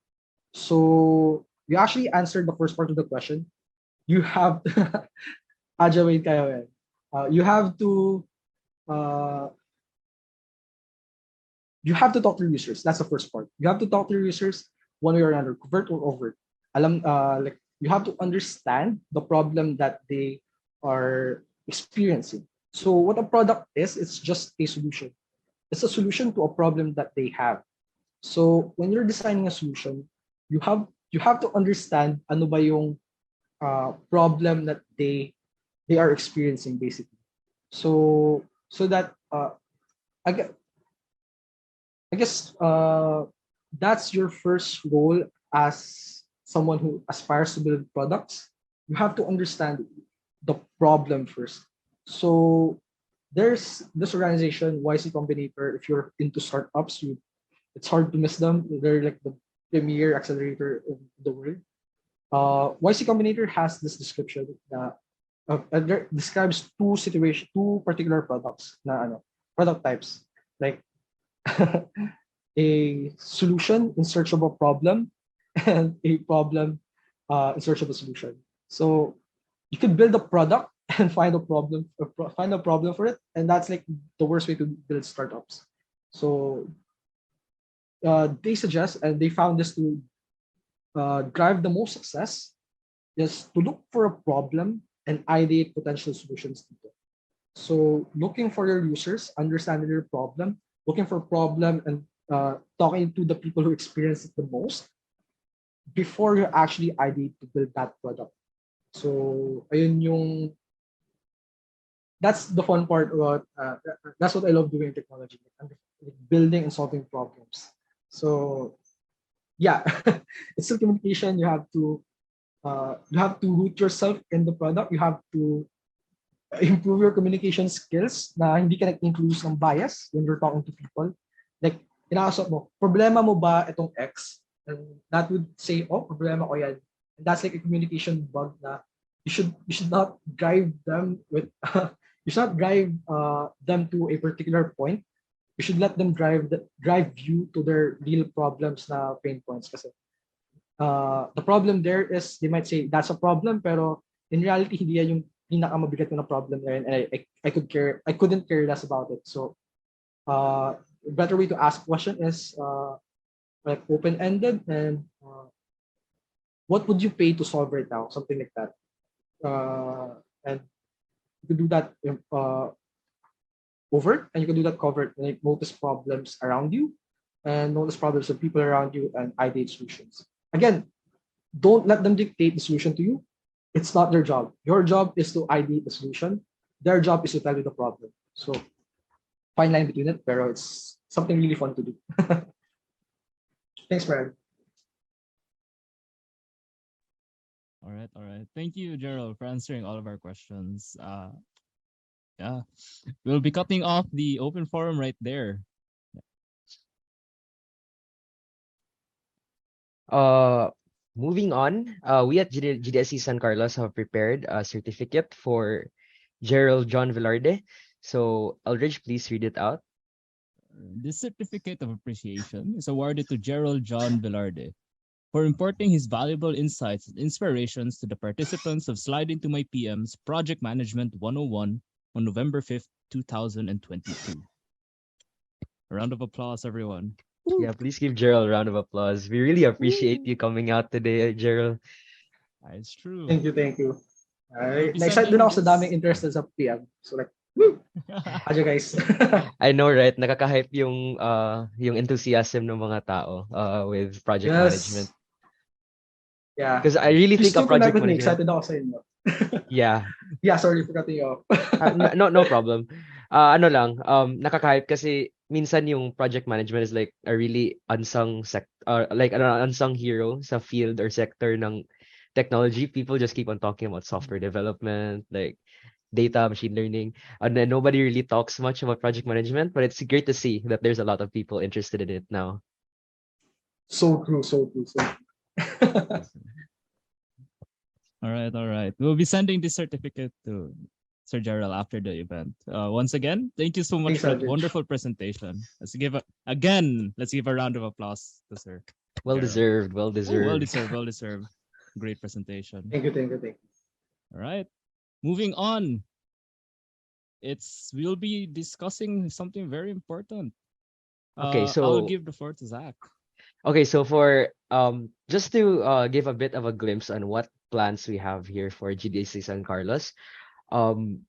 So you actually answered the first part of the question. You have Ajawin kayo yan. Uh, you have to talk to your users. That's the first part. You have to talk to your users one way or another, covert or overt. Like you have to understand the problem that they are experiencing. So what a product is, it's just a solution. It's a solution to a problem that they have. So when you're designing a solution, you have to understand ano ba yung problem that they are experiencing basically. So that I guess, I guess that's your first role as someone who aspires to build products. You have to understand the problem first. So there's this organization, YC Combinator. If you're into startups, it's hard to miss them. They're like the premier accelerator in the world. YC Combinator has this description that describes two particular products product types, like a solution in search of a problem and a problem in search of a solution. So you could build a product and find a problem for it, and that's like the worst way to build startups. So they suggest, and they found this to drive the most success, is to look for a problem and ideate potential solutions to it. So looking for your users, understanding their problem, looking for problem, and talking to the people who experience it the most before you actually ideate to build that product. So that's the fun part about that's what I love doing in technology, like building and solving problems. So yeah, it's still communication. You have to root yourself in the product. You have to improve your communication skills na hindi ka nag-include ng bias when you're talking to people. Like, inaasok mo, problema mo ba itong X? And that would say, oh, problema ko yan. And that's like a communication bug na you should not drive them with you should not drive them to a particular point. You should let them drive you to their real problems na pain points. Kasi the problem there is they might say that's a problem, pero in reality hindi yan yung pinakamabigat na problem na yun, and I couldn't care less about it. So a better way to ask question is like open-ended, and what would you pay to solve right now, something like that. And you could do that overt, and you can do that covert, like notice problems around you and notice problems of people around you and ideate solutions. Again, don't let them dictate the solution to you. It's not their job. Your job is to ideate the solution. Their job is to tell you the problem. So fine line between it, pero it's something really fun to do. Thanks, Brian. All right. Thank you, Gerald, for answering all of our questions. Yeah, we'll be cutting off the open forum right there. Moving on, we at GDSC San Carlos have prepared a certificate for Gerald John Velarde. So, Aldridge, please read it out. This certificate of appreciation is awarded to Gerald John Velarde for imparting his valuable insights and inspirations to the participants of Slide Into My PMs Project Management 101 on November 5th, 2022. A round of applause, everyone. Yeah, please give Gerald a round of applause. We really appreciate you coming out today, Gerald. It's true. Thank you. Na-excite din ako sa daming interested sa PM. So like, How'd you guys? I know, right? Nakaka-hype yung enthusiasm ng mga tao with project management. Yes. Yeah. Because I really Please think a do connect project with me. management, Excited ako sa inyo. yeah. Yeah, sorry for cutting you off. No problem. Ano lang, nakaka-hype kasi minsan yung project management is like a really like an unsung hero sa field or sector ng technology. People just keep on talking about software development, like data, machine learning, and then nobody really talks much about project management, but it's great to see that there's a lot of people interested in it now. So true, so true, so true. All right. We'll be sending this certificate to Sir Gerald after the event. Once again, thank you so much Thanks, for that Aldrich. wonderful presentation. Let's give a round of applause to Sir. Well Gerald. deserved, well Oh, deserved. well deserved. Great presentation. Thank you, thank you, thank you. All right. Moving on. We'll be discussing something very important. Okay, I'll so give the floor to Zach. okay, so for just to give a bit of a glimpse on what plans we have here for GDSC San Carlos, um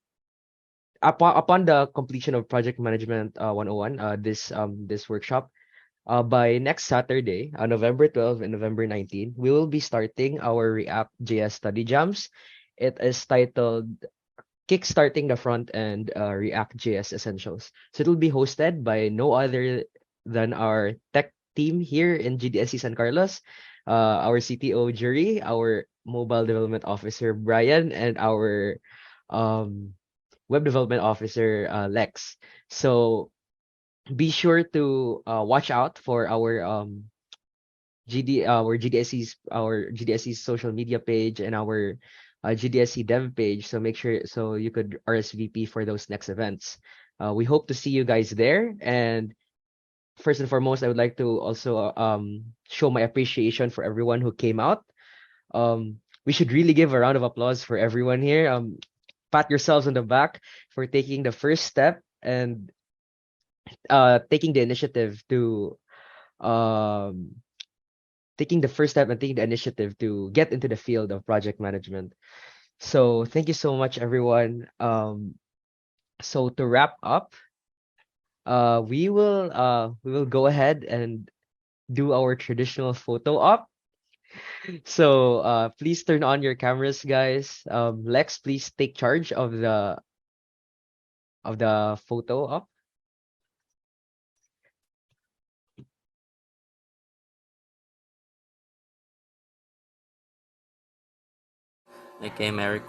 upon the completion of Project Management 101, this workshop, by next Saturday, November 12 and November 19, we will be starting our React JS study jams. It is titled Kickstarting the Front End React JS Essentials. So it will be hosted by no other than our tech team here in GDSC San Carlos, our CTO Jury, our mobile development officer Brian, and our um, web development officer Lex. So be sure to watch out for our GDSC's social media page and our GDSC dev page. So make sure so you could RSVP for those next events. We hope to see you guys there. And first and foremost, I would like to also show my appreciation for everyone who came out. We should really give a round of applause for everyone here. Pat yourselves on the back for taking the first step and taking the initiative to um taking the first step and taking the initiative to get into the field of project management. So thank you so much, everyone. So to wrap up, we will go ahead and do our traditional photo op. So please turn on your cameras, guys. Lex, please take charge of the photo op. Okay, Merry